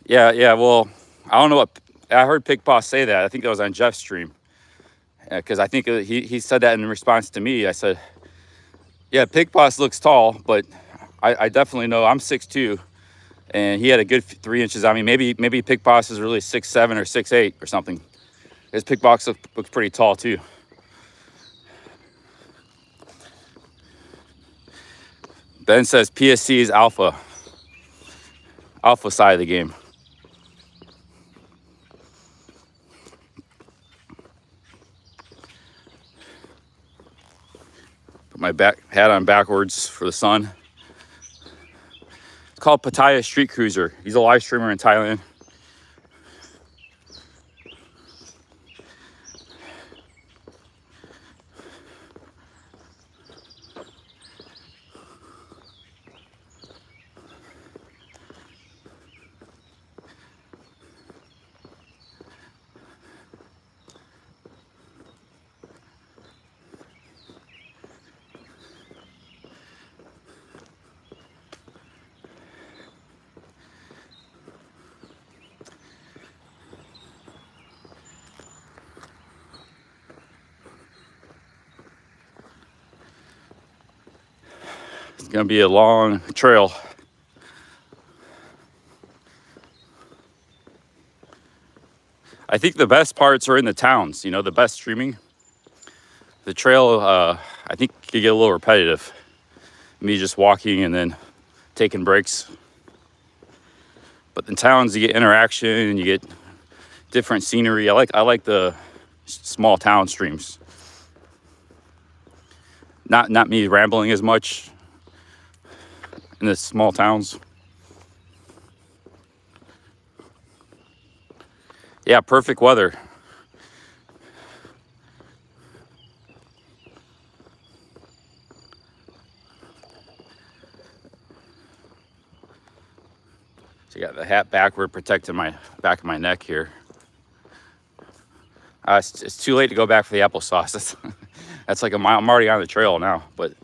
Yeah. Well, I don't know what I heard Pig Boss say that. I think that was on Jeff's stream, because I think he said that in response to me. I said, "Yeah, Pig Boss looks tall, but I definitely know I'm 6'2", and he had a good 3 inches on me. Maybe Pig Boss is really 6'7" or 6'8" or something." His Pig Boss looks pretty tall too. Ben says PSC is alpha side of the game. Put my hat on backwards for the sun. It's called Pattaya Street Cruiser. He's a live streamer in Thailand. It's gonna be a long trail. I think the best parts are in the towns, you know, the best streaming. The trail, I think, could get a little repetitive. Me just walking and then taking breaks. But in towns, you get interaction and you get different scenery. I like the small town streams. not me rambling as much in the small towns. Yeah, perfect weather. So I got the hat backward, protecting my back of my neck here. It's too late to go back for the applesauce. That's like a mile. I'm already on the trail now. But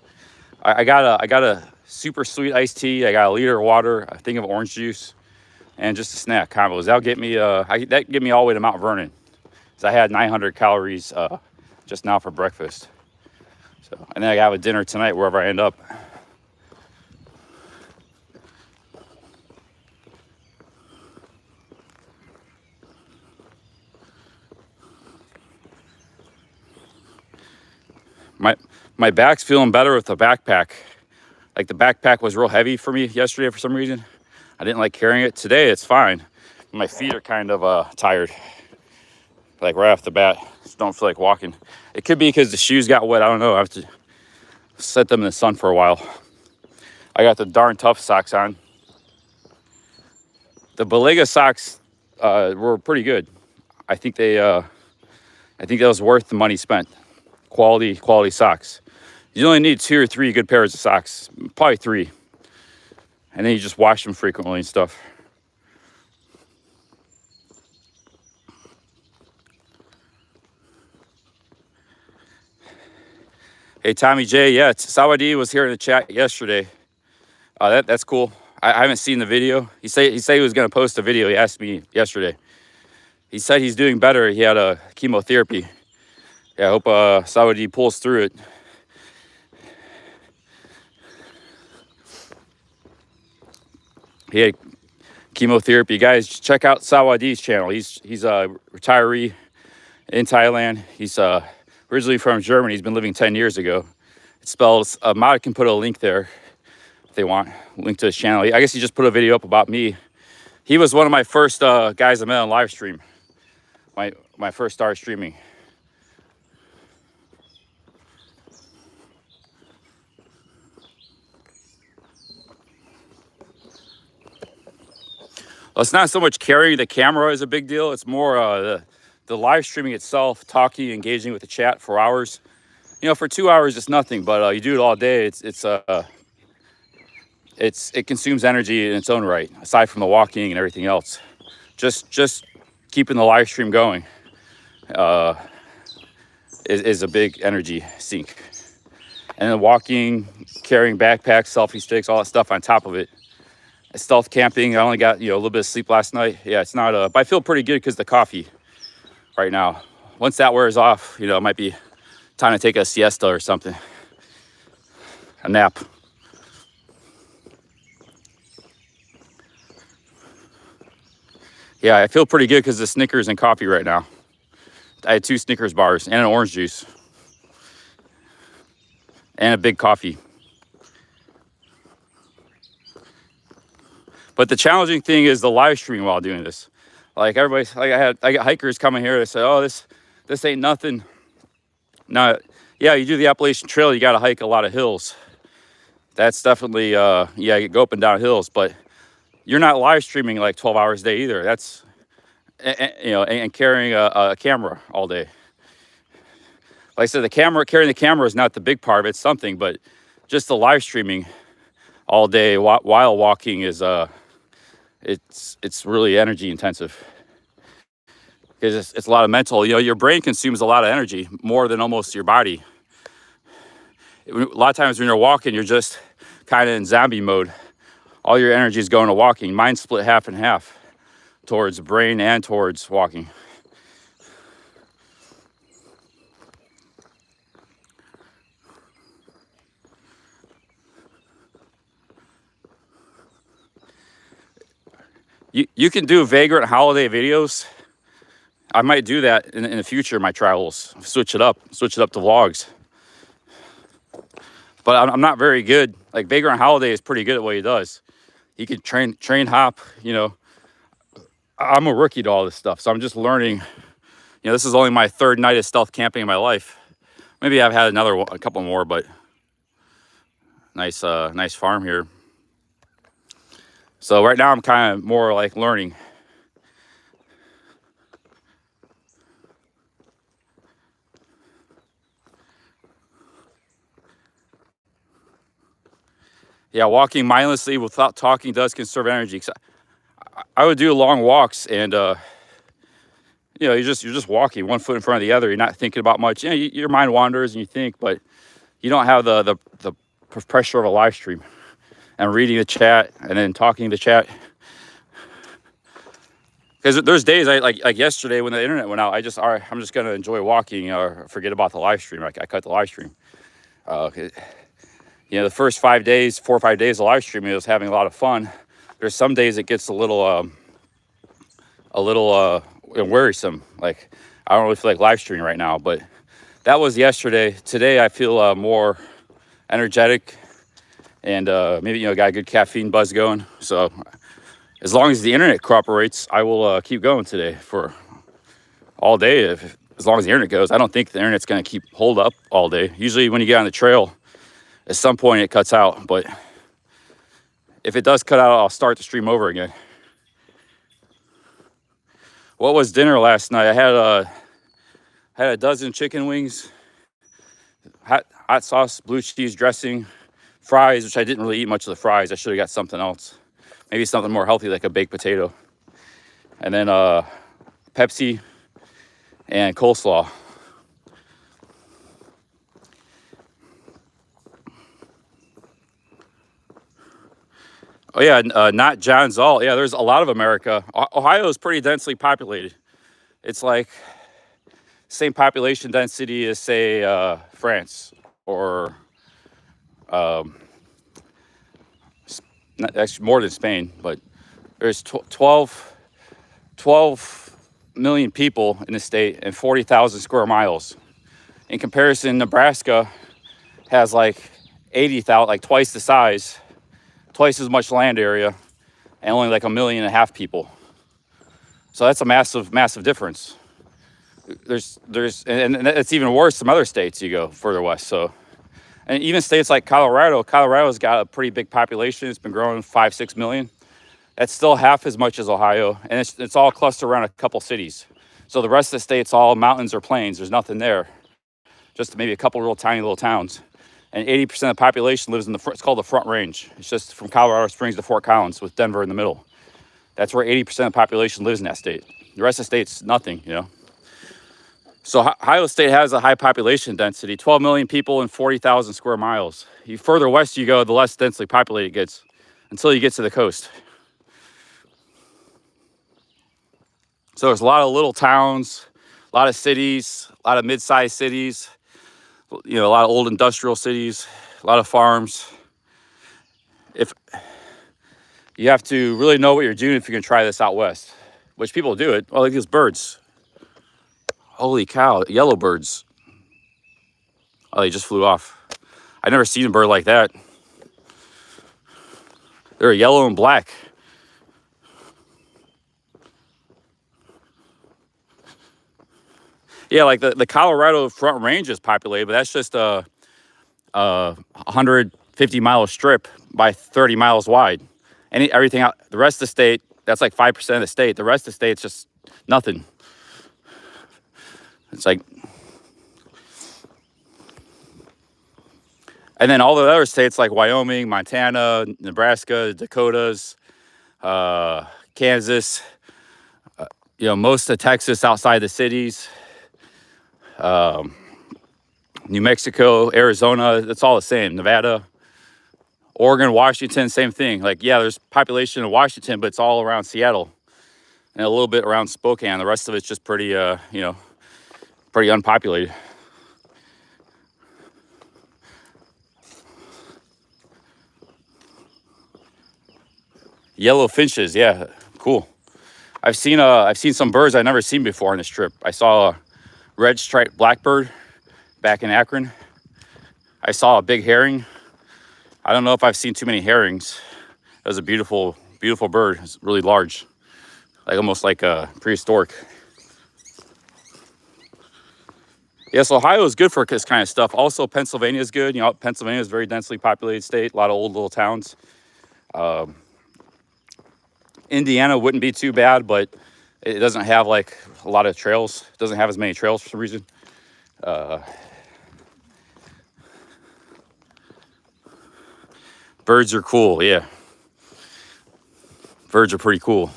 I got a super sweet iced tea. I got a liter of water, a thing of orange juice, and just a snack combos. That'll get me. That get me all the way to Mount Vernon. So I had 900 calories just now for breakfast. So and then I have a dinner tonight wherever I end up. My back's feeling better with the backpack. Like the backpack was real heavy for me yesterday for some reason. I didn't like carrying it. Today it's fine. My feet are kind of tired. Like right off the bat, just don't feel like walking. It could be because the shoes got wet. I don't know. I have to set them in the sun for a while. I got the darn tough socks on. The Balega socks were pretty good. I think that was worth the money spent. Quality socks. You only need 2 or 3 good pairs of socks, probably 3. And then you just wash them frequently and stuff. Hey, Tommy J, yeah, Sawadi was here in the chat yesterday. That's cool. I haven't seen the video. He said he was going to post a video. He asked me yesterday. He said he's doing better. He had a chemotherapy. Yeah, I hope Sawadi pulls through it. He had chemotherapy. Guys, check out Sawadi's channel. He's a retiree in Thailand. He's originally from Germany. He's been living 10 years ago. It spells, Mod can put a link there if they want. Link to his channel. I guess he just put a video up about me. He was one of my first guys I met on live stream. My first start streaming. Well, it's not so much carrying the camera is a big deal. It's more the live streaming itself, talking, engaging with the chat for hours. You know, for 2 hours it's nothing, but you do it all day. It consumes energy in its own right, aside from the walking and everything else. Just keeping the live stream going is a big energy sink. And then walking, carrying backpacks, selfie sticks, all that stuff on top of it. Stealth camping. I only got a little bit of sleep last night. Yeah, it's not but I feel pretty good because the coffee right now. Once that wears off, it might be time to take a siesta or something, a nap. Yeah, I feel pretty good because of Snickers and coffee right now. I had 2 Snickers bars and an orange juice and a big coffee. But the challenging thing is the live streaming while doing this. Like everybody's, I got hikers coming here. They say, "Oh, this ain't nothing." No, yeah, you do the Appalachian Trail, you got to hike a lot of hills. That's definitely, you go up and down hills. But you're not live streaming like 12 hours a day either. That's, and carrying a camera all day. Like I said, carrying the camera is not the big part of it. It's something, but just the live streaming all day while walking is it's really energy intensive because it's a lot of mental. Your brain consumes a lot of energy, more than almost your body. A lot of times when you're walking, you're just kind of in zombie mode. All your energy is going to walking. Mine's split half and half towards brain and towards walking. You can do vagrant holiday videos. I might do that in the future, my travels. Switch it up to vlogs. But I'm not very good. Like Vagrant Holiday is pretty good at what he does. He can train hop, I'm a rookie to all this stuff. So I'm just learning. This is only my 3rd night of stealth camping in my life. Maybe I've had a couple more, but nice farm here. So right now I'm kind of more like learning. Yeah, walking mindlessly without talking does conserve energy. 'Cause I would do long walks, and you know, you're just walking one foot in front of the other. You're not thinking about much. You know, your mind wanders and you think, but you don't have the pressure of a live stream and reading the chat and then talking to the chat. Because there's days like yesterday when the internet went out, I'm just gonna enjoy walking or forget about the live stream. I cut the live stream. You know, the first 4 or 5 days of live streaming, I was having a lot of fun. There's some days it gets a little wearisome. Like, I don't really feel like live streaming right now, but that was yesterday. Today I feel more energetic and maybe, you know, got a good caffeine buzz going. So as long as the internet cooperates, I will keep going today for all day. As long as the internet goes. I don't think the internet's going to keep hold up all day. Usually when you get on the trail, at some point it cuts out, but if it does cut out, I'll start the stream over again. What was dinner last night? I had a dozen chicken wings, hot sauce, blue cheese dressing, fries, which I didn't really eat much of the fries. I should have got something else. Maybe something more healthy like a baked potato. And then Pepsi and coleslaw. Oh yeah, not John Zoll. Yeah, there's a lot of America. Ohio is pretty densely populated. It's like same population density as, say, France or actually more than Spain. But there's 12 million people in the state and 40,000 square miles. In comparison, Nebraska has like 80,000, like twice the size, twice as much land area, and only like 1.5 million people. So that's a massive difference. And it's even worse some other states you go further west. So, and even states like Colorado's got a pretty big population. It's been growing 5-6 million. That's still half as much as Ohio, and it's all clustered around a couple cities. So the rest of the state's all mountains or plains. There's nothing there, just maybe a couple real tiny little towns. And 80% of the population lives in it's called the Front Range. It's just from Colorado Springs to Fort Collins with Denver in the middle. That's where 80% of the population lives in that state. The rest of the state's nothing, you know. So Ohio State has a high population density, 12 million people and 40,000 square miles. The further west you go, the less densely populated it gets until you get to the coast. So there's a lot of little towns, a lot of cities, a lot of mid-sized cities, you know, a lot of old industrial cities, a lot of farms. If you have to really know what you're doing if you're gonna try this out west, which people do it. Oh, look at these birds. Holy cow, yellow birds. Oh, they just flew off. I've never seen a bird like that. They're yellow and black. Yeah, like the Colorado Front Range is populated, but that's just a 150-mile strip by 30 miles wide. Everything out, the rest of the state, that's like 5% of the state. The rest of the state's just nothing. It's like, and then all the other states like Wyoming, Montana, Nebraska, Dakotas, Kansas, you know, most of Texas outside the cities, New Mexico, Arizona, it's all the same. Nevada, Oregon, Washington, same thing. Like, yeah, there's population in Washington, but it's all around Seattle and a little bit around Spokane. The rest of it's just pretty, you know, pretty unpopulated. Yellow finches, yeah, cool. I've seen some birds I've never seen before on this trip. I saw a red striped blackbird back in Akron. I saw a big herring. I don't know if I've seen too many herrings. It was a beautiful, beautiful bird. It's really large, like almost like a prehistoric. Yeah, so Ohio is good for this kind of stuff. Also, Pennsylvania is good. You know, Pennsylvania is a very densely populated state, a lot of old little towns. Indiana wouldn't be too bad, but it doesn't have like a lot of trails. It doesn't have as many trails for some reason. Birds are cool, yeah. Birds are pretty cool.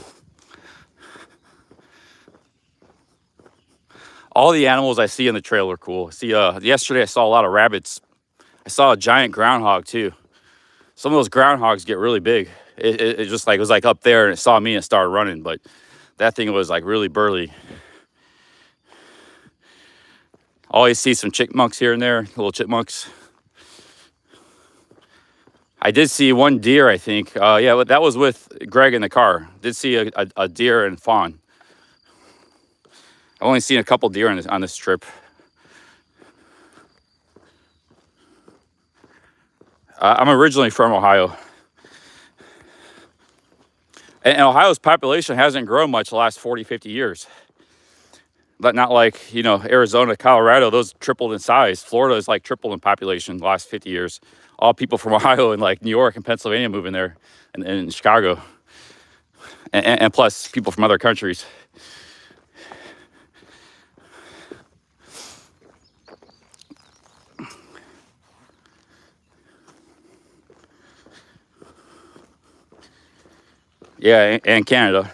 All the animals I see in the trail are cool. See, yesterday I saw a lot of rabbits. I saw a giant groundhog too. Some of those groundhogs get really big. It just like, it was like up there and it saw me and it started running, but that thing was like really burly. Always see some chipmunks here and there, little chipmunks. I did see one deer, I think. Yeah, that was with Greg in the car. Did see a deer and fawn. I've only seen a couple deer on this trip. I'm originally from Ohio. And Ohio's population hasn't grown much the last 40, 50 years. But not like, you know, Arizona, Colorado, those tripled in size. Florida is like tripled in population the last 50 years. All people from Ohio and like New York and Pennsylvania moving there and Chicago. And plus people from other countries. Yeah, and Canada.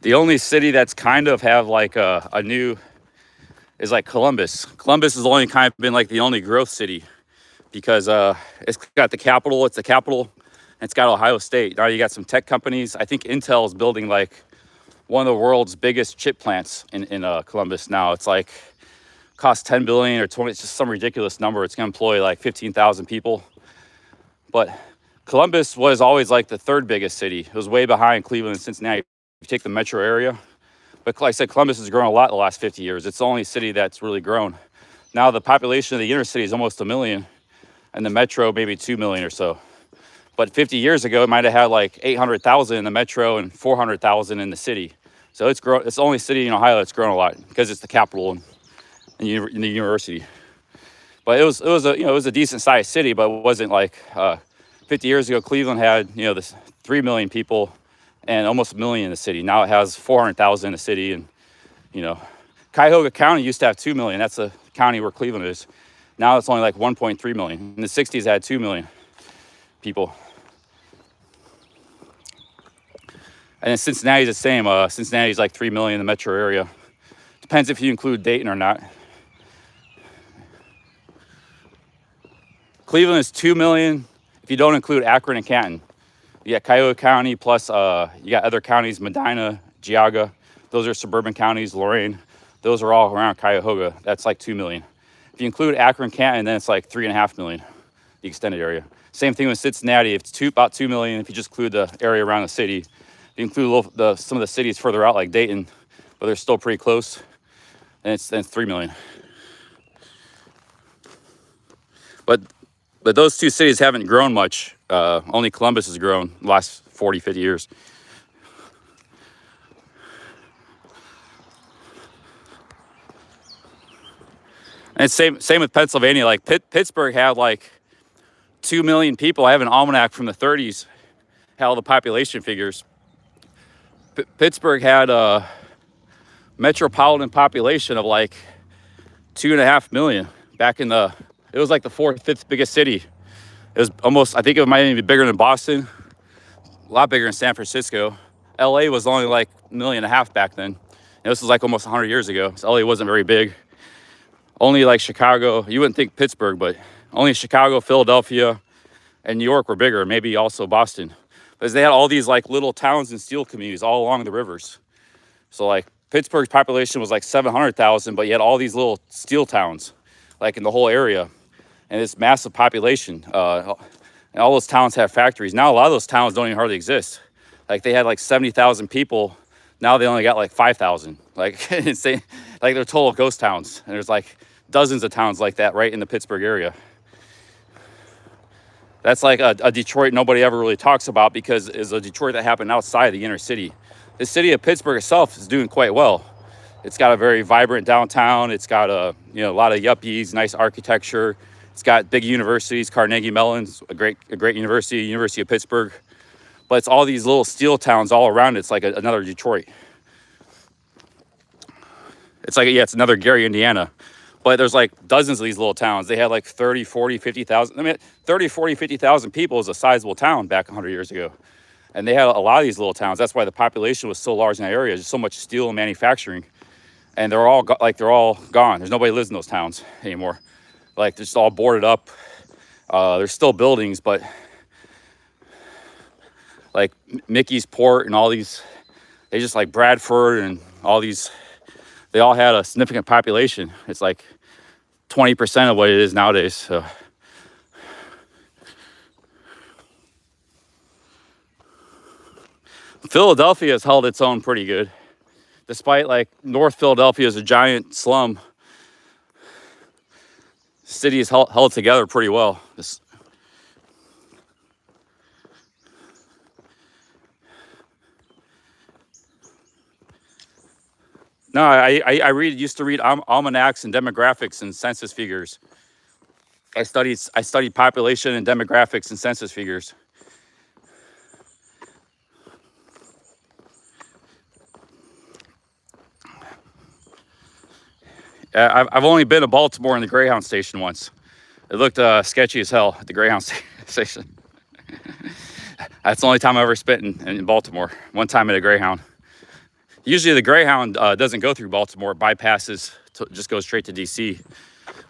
The only city that's kind of have like a new is like Columbus. Columbus has only kind of been like the only growth city because it's got the capital. It's the capital. And it's got Ohio State. Now you got some tech companies. I think Intel is building like one of the world's biggest chip plants in Columbus now. It's like costs 10 billion or 20. It's just some ridiculous number. It's gonna employ like 15,000 people. But Columbus was always like the third biggest city. It was way behind Cleveland and Cincinnati. You take the metro area. But like I said, Columbus has grown a lot in the last 50 years. It's the only city that's really grown. Now the population of the inner city is almost 1 million, and the metro maybe 2 million or so. But 50 years ago, it might have had like 800,000 in the metro and 400,000 in the city. So it's grown. It's the only city in Ohio that's grown a lot because it's the capital and the university. But it was a decent sized city, but it wasn't like 50 years ago. Cleveland had this 3 million people and almost 1 million in the city. Now it has 400,000 in the city, and Cuyahoga County used to have 2 million. That's the county where Cleveland is. Now it's only like 1.3 million. In the 60s, it had 2 million people. And then Cincinnati's the same. Cincinnati's like 3 million in the metro area. Depends if you include Dayton or not. Cleveland is 2 million if you don't include Akron and Canton. You got Cuyahoga County plus you got other counties, Medina, Geauga. Those are suburban counties, Lorain. Those are all around Cuyahoga. That's like 2 million. If you include Akron, Canton, then it's like 3.5 million, the extended area. Same thing with Cincinnati. It's about 2 million if you just include the area around the city. If you include some of the cities further out like Dayton, but they're still pretty close, then it's 3 million. But those two cities haven't grown much. Only Columbus has grown the last 40, 50 years. And it's same with Pennsylvania. Like Pittsburgh had like 2 million people. I have an almanac from the 30s, had all the population figures. Pittsburgh had a metropolitan population of like 2.5 million back in it was like the fourth, fifth biggest city. It was almost, I think it might even be bigger than Boston, a lot bigger than San Francisco. LA was only like 1.5 million back then. And this was like almost 100 years ago. So LA wasn't very big. Only like Chicago, you wouldn't think Pittsburgh, but only Chicago, Philadelphia, and New York were bigger, maybe also Boston. Because they had all these like little towns and steel communities all along the rivers. So like Pittsburgh's population was like 700,000, but you had all these little steel towns like in the whole area. And this massive population. And all those towns have factories. Now a lot of those towns don't even hardly exist. Like they had like 70,000 people Now they only got like 5,000. Like insane, like they're total ghost towns. And there's like dozens of towns like that right in the Pittsburgh area. That's like a Detroit nobody ever really talks about, because it's a Detroit that happened outside the inner city. The city of Pittsburgh itself is doing quite well. It's got a very vibrant downtown. It's got a lot of yuppies, nice architecture. It's got big universities, Carnegie Mellon's a great university, University of Pittsburgh. But it's all these little steel towns all around it. It's like another Detroit. It's like, yeah, it's another Gary, Indiana. But there's like dozens of these little towns. They had like 30, 40, 50,000. I mean, 30, 40, 50,000 people is a sizable town back 100 years ago. And they had a lot of these little towns. That's why the population was so large in that area. There's so much steel and manufacturing. And they're all gone. There's nobody lives in those towns anymore. Like, they're just all boarded up. There's still buildings, but like Mickey's Port and all these, they just like Bradford and all these, they all had a significant population. It's like 20% of what it is nowadays. So Philadelphia has held its own pretty good. Despite like North Philadelphia is a giant slum, the city is held together pretty well. No, I used to read almanacs and demographics and census figures. I studied population and demographics and census figures. I've only been to Baltimore in the Greyhound station once. It looked sketchy as hell at the Greyhound station. That's the only time I ever spent in Baltimore. One time at a Greyhound. Usually the Greyhound doesn't go through Baltimore, bypasses, just goes straight to DC.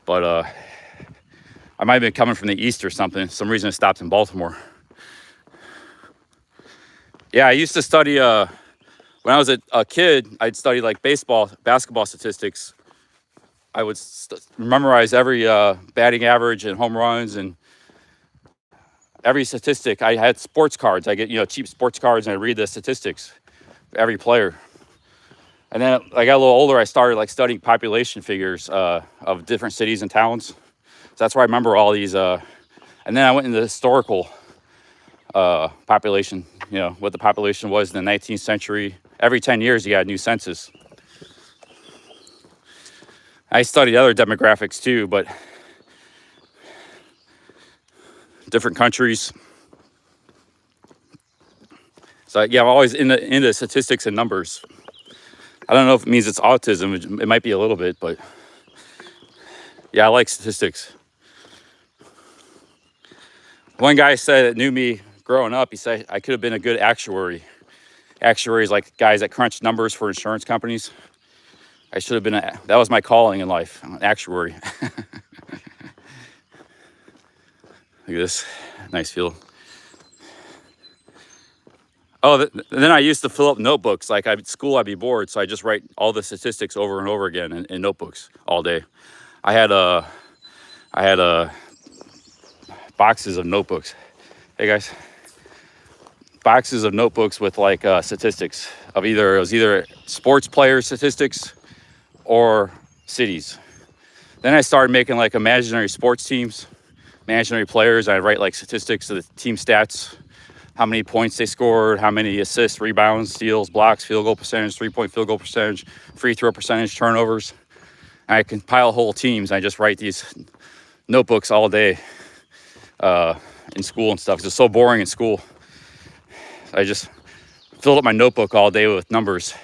But I might have been coming from the east or something. Some reason it stopped in Baltimore. Yeah, I used to study, when I was a kid, I'd study like basketball statistics. I would memorize every batting average and home runs and every statistic. I had sports cards. I get, cheap sports cards, and I read the statistics for every player. And then I got a little older, I started like studying population figures of different cities and towns. So that's where I remember all these. And then I went into historical population, what the population was in the 19th century. Every 10 years, you got a new census. I studied other demographics too, but different countries. So yeah, I'm always into statistics and numbers. I don't know if it means it's autism. It might be a little bit, but yeah, I like statistics. One guy said that knew me growing up, he said I could have been a good actuary. Actuaries, like guys that crunch numbers for insurance companies. I should have been, that was my calling in life, an actuary. Look at this, nice field. Oh, then I used to fill up notebooks. Like at school, I'd be bored, so I just write all the statistics over and over again in notebooks all day. I had boxes of notebooks. Hey guys, boxes of notebooks with like statistics of it was either sports player statistics or cities. Then I started making like imaginary sports teams, imaginary players. I'd write like statistics of the team stats. How many points they scored, how many assists, rebounds, steals, blocks, field goal percentage, three-point field goal percentage, free throw percentage, turnovers. I compile whole teams. I just write these notebooks all day in school and stuff. 'Cause it's so boring in school. I just filled up my notebook all day with numbers.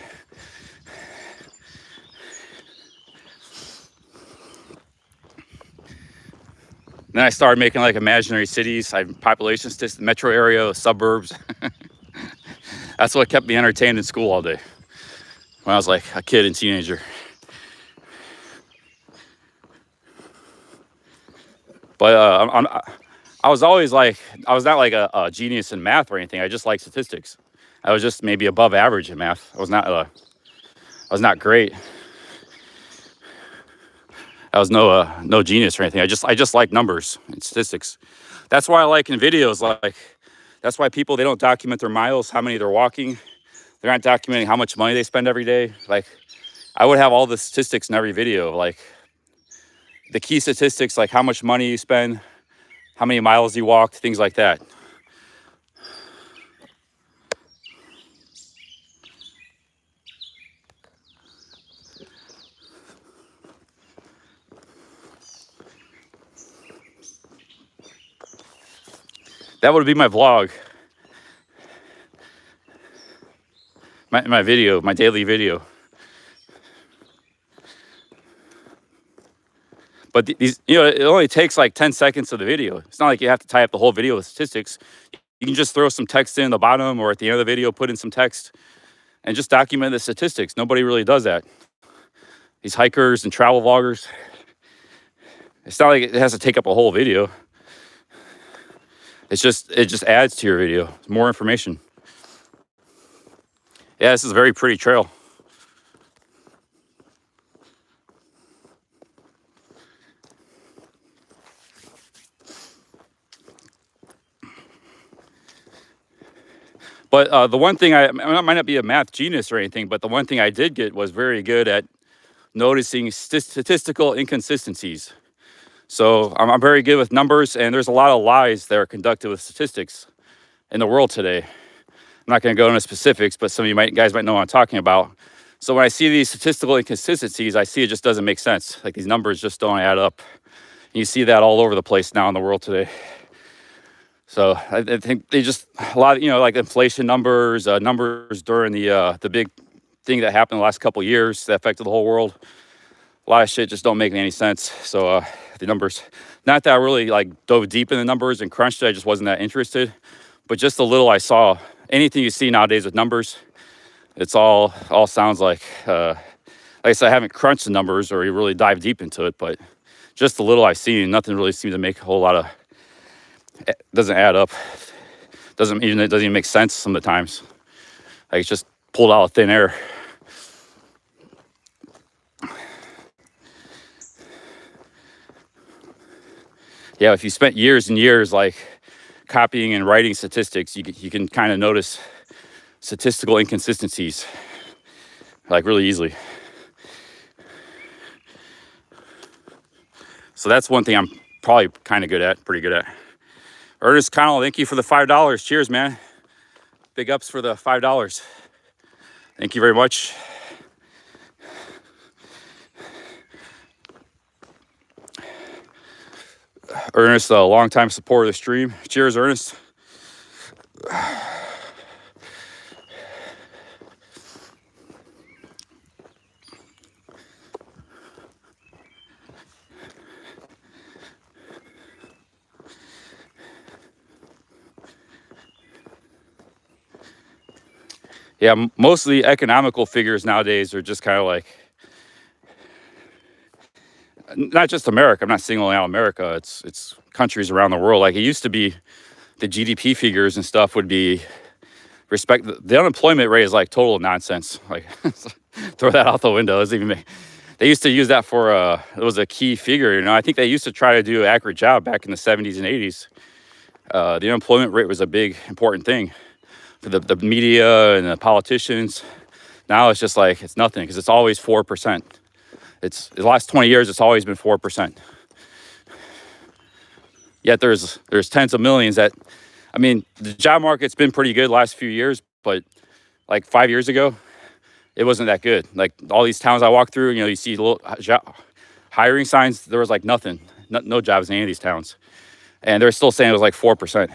Then I started making like imaginary cities. I have population statistics, metro area, suburbs. That's what kept me entertained in school all day when I was like a kid and teenager. But I was always like, I was not like a genius in math or anything. I just liked statistics. I was just maybe above average in math. I was not great. I was no genius or anything. I just like numbers and statistics. That's why I like in videos, like that's why people, they don't document their miles, how many they're walking. They're not documenting how much money they spend every day. Like, I would have all the statistics in every video, like the key statistics, like how much money you spend, how many miles you walked, things like that. That would be my vlog, my video, my daily video. But these, you know, it only takes like 10 seconds of the video. It's not like you have to tie up the whole video with statistics. You can just throw some text in the bottom or at the end of the video, put in some text and just document the statistics. Nobody really does that. These hikers and travel vloggers, it's not like it has to take up a whole video. It just adds to your video. It's more information. Yeah, this is a very pretty trail. But the one thing I might not be a math genius or anything, but the one thing I did get was very good at noticing statistical inconsistencies. So I'm very good with numbers, and there's a lot of lies that are conducted with statistics in the world today. I'm not going to go into specifics, but some of you guys might know what I'm talking about. So when I see these statistical inconsistencies, I see it just doesn't make sense. Like these numbers just don't add up. And you see that all over the place now in the world today. So I think they just, a lot of, you know, like inflation numbers, numbers during the big thing that happened the last couple of years that affected the whole world. A lot of shit just don't make any sense. So the numbers, not that I really like dove deep in the numbers and crunched it, I just wasn't that interested. But just the little I saw, anything you see nowadays with numbers, it's all sounds like I said, I haven't crunched the numbers or really dived deep into it, but just the little I've seen, nothing really seemed to make a whole lot of, it doesn't add up. It doesn't even make sense some of the times. Like it's just pulled out of thin air. Yeah, if you spent years and years like copying and writing statistics, you can kind of notice statistical inconsistencies like really easily. So that's one thing I'm probably kind of good at, pretty good at. Ernest Connell, thank you for the $5. Cheers, man. Big ups for the $5. Thank you very much. Ernest, a longtime supporter of the stream. Cheers, Ernest. Yeah, most of the economical figures nowadays are just kind of like, not just America. I'm not singling out America. It's countries around the world. Like it used to be, the GDP figures and stuff would be the unemployment rate is like total nonsense. Like throw that out the window. They used to use that for it was a key figure. You know, I think they used to try to do an accurate job back in the 70s and 80s. The unemployment rate was a big important thing for the media and the politicians. Now it's just like it's nothing because it's always 4%. It's the last 20 years. It's always been 4%. Yet there's tens of millions that, I mean, the job market's been pretty good last few years, but like 5 years ago, it wasn't that good. Like all these towns I walk through, you know, you see little hiring signs. There was like nothing, no jobs in any of these towns, and they're still saying it was like 4%.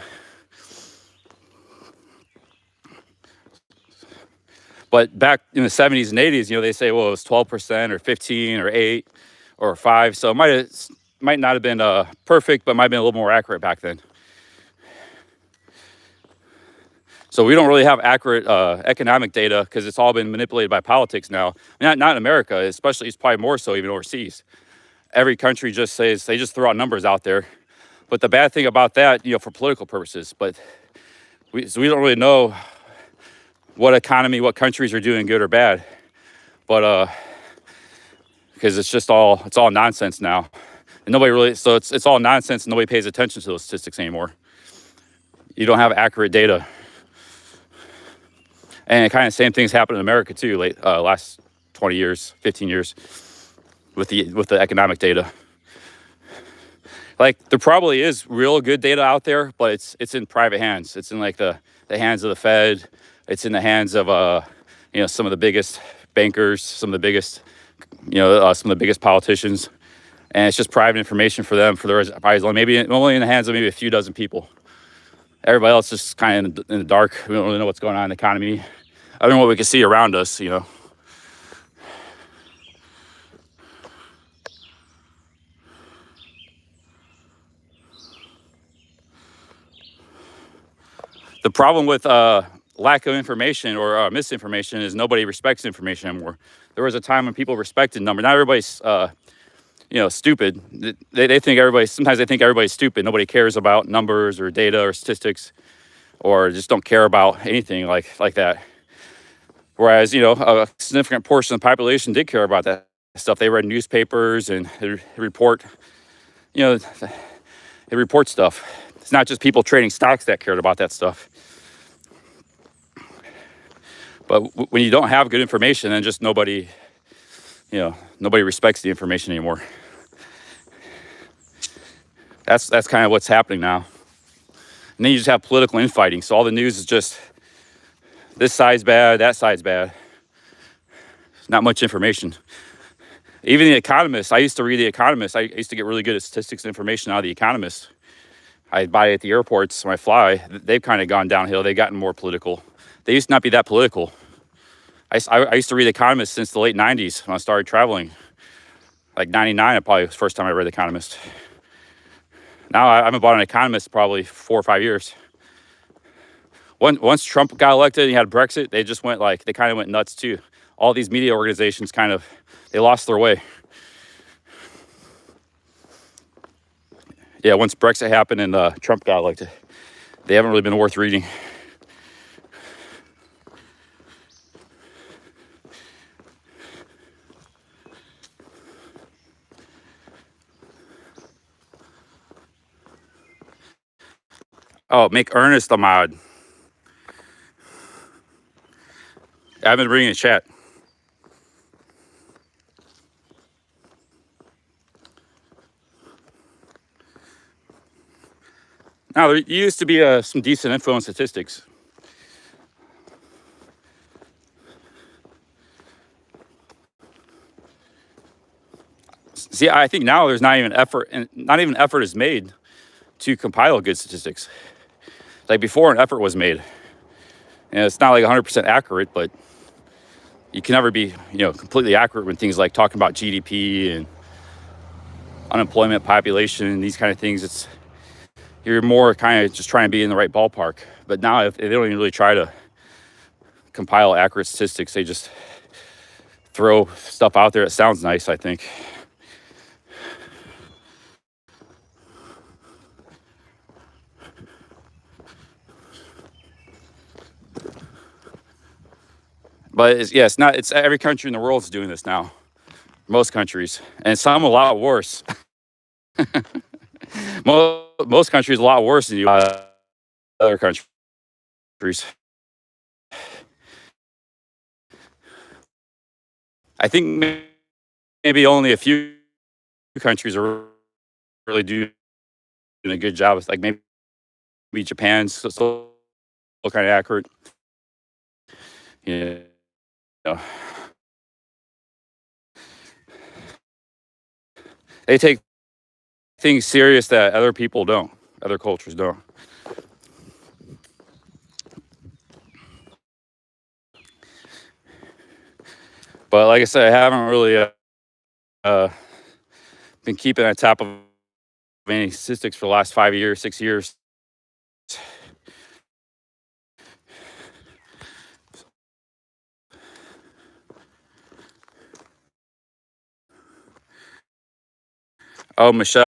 But back in the 70s and 80s, you know, they say, well, it was 12% or 15 or 8 or 5. So it might not have been perfect, but might have been a little more accurate back then. So we don't really have accurate economic data because it's all been manipulated by politics now. Not in America, especially. It's probably more so even overseas. Every country just says, they just throw out numbers out there. But the bad thing about that, you know, for political purposes, but we don't really know what economy, what countries are doing good or bad. But because it's all nonsense now. And nobody really, so it's all nonsense and nobody pays attention to those statistics anymore. You don't have accurate data. And kind of same things happen in America too. Last 20 years, 15 years, with the economic data. Like there probably is real good data out there, but it's in private hands. It's in like the hands of the Fed. It's in the hands of some of the biggest bankers, some of the biggest some of the biggest politicians, and it's just private information for them for their eyes. Maybe only in the hands of maybe a few dozen people. Everybody else is kind of in the dark. We don't really know what's going on in the economy. I don't know what we can see around us, The problem with lack of information or misinformation is nobody respects information anymore. There was a time when people respected numbers. Not everybody's, stupid. They think sometimes they think everybody's stupid. Nobody cares about numbers or data or statistics, or just don't care about anything like that. Whereas, a significant portion of the population did care about that stuff. They read newspapers and they report, they report stuff. It's not just people trading stocks that cared about that stuff. But when you don't have good information, then just nobody respects the information anymore. That's kind of what's happening now. And then you just have political infighting. So all the news is just this side's bad, that side's bad. Not much information. Even The Economist, I used to read The Economist. I used to get really good at statistics and information out of The Economist. I buy it at the airports when I fly. They've kind of gone downhill. They've gotten more political. They used to not be that political. I used to read The Economist since the late 90s when I started traveling. Like 99, probably was the first time I read The Economist. Now I haven't bought an Economist probably 4 or 5 years. Once Trump got elected and he had Brexit, they kind of went nuts too. All these media organizations they lost their way. Yeah, once Brexit happened and Trump got elected, they haven't really been worth reading. Oh, make Ernest a mod. I've been reading the chat. Now, there used to be some decent info on statistics. See, I think now there's not even effort, and not even effort is made to compile good statistics. Like before, an effort was made. And it's not like 100% accurate, but you can never be, completely accurate when things like talking about GDP and unemployment, population, and these kind of things. You're more kind of just trying to be in the right ballpark. But now if they don't even really try to compile accurate statistics. They just throw stuff out there that sounds nice, I think. But it's every country in the world is doing this now. Most countries, and some a lot worse. Most countries a lot worse than other countries. I think maybe only a few countries are really doing a good job. It's like maybe Japan's still kind of accurate. Yeah. They take things serious that other people don't, other cultures don't. But like I said, I haven't really been keeping on top of any statistics for the last 5 years, 6 years. Oh, Michelle.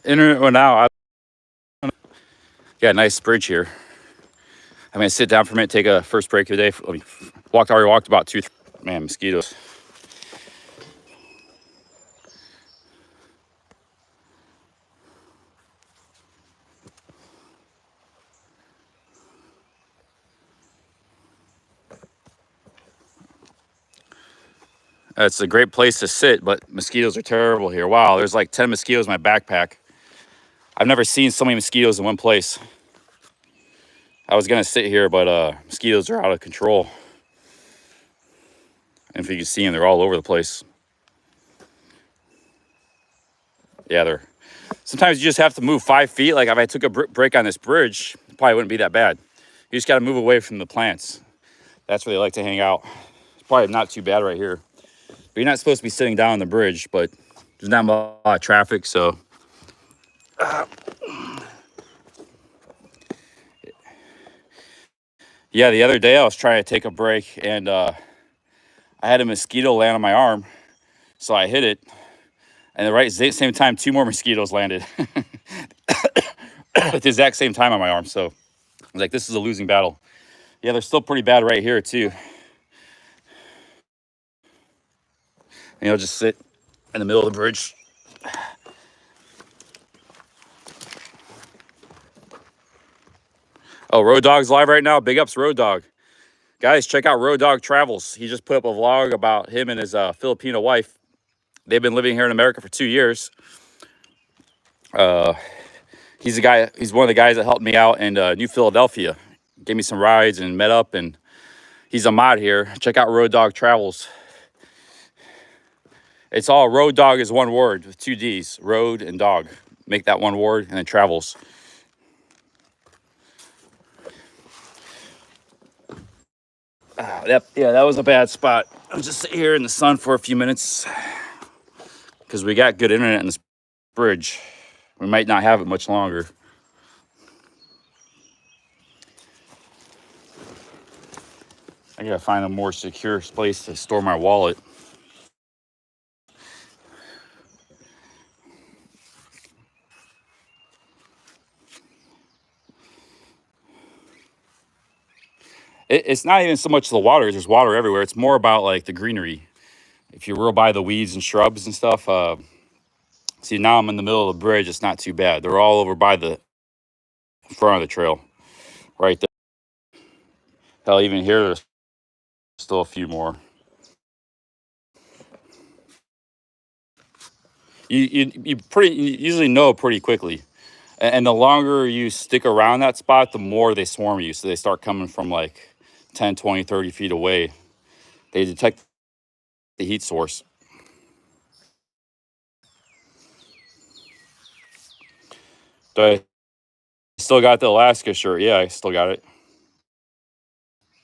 Internet went out. Yeah, nice bridge here. I'm gonna sit down for a minute, take a first break of the day. Already walked about 2, man, mosquitoes. It's a great place to sit, but mosquitoes are terrible here. Wow, there's like 10 mosquitoes in my backpack. I've never seen so many mosquitoes in one place. I was gonna sit here, but mosquitoes are out of control. And if you can see them, they're all over the place. Yeah, they're. Sometimes you just have to move 5 feet. Like if I took a break on this bridge, it probably wouldn't be that bad. You just got to move away from the plants. That's where they like to hang out. It's probably not too bad right here. But you're not supposed to be sitting down on the bridge, but there's not a lot of traffic, so. Yeah, the other day I was trying to take a break, and I had a mosquito land on my arm, so I hit it. And at the same time, 2 more mosquitoes landed at the exact same time on my arm. So I was like, this is a losing battle. Yeah, they're still pretty bad right here, too. And you'll just sit in the middle of the bridge. Oh, Road Dog's live right now. Big ups, Road Dog. Guys, check out Road Dog Travels. He just put up a vlog about him and his Filipino wife. They've been living here in America for 2 years. He's one of the guys that helped me out in New Philadelphia. Gave me some rides and met up, and he's a mod here. Check out Road Dog Travels. It's all Road Dog is one word with 2 D's. Road and dog. Make that one word, and then Travels. That was a bad spot. I'll just sit here in the sun for a few minutes because we got good internet in this bridge. We might not have it much longer. I gotta find a more secure place to store my wallet. It's not even so much the water. There's water everywhere. It's more about like the greenery. If you're real by the weeds and shrubs and stuff. See, now I'm in the middle of the bridge. It's not too bad. They're all over by the front of the trail. Right there. Hell, even here, there's still a few more. You usually know pretty quickly. And the longer you stick around that spot, the more they swarm you. So they start coming from like 10, 20, 30 feet away. They detect the heat source. So I still got the Alaska shirt. Yeah, I still got it.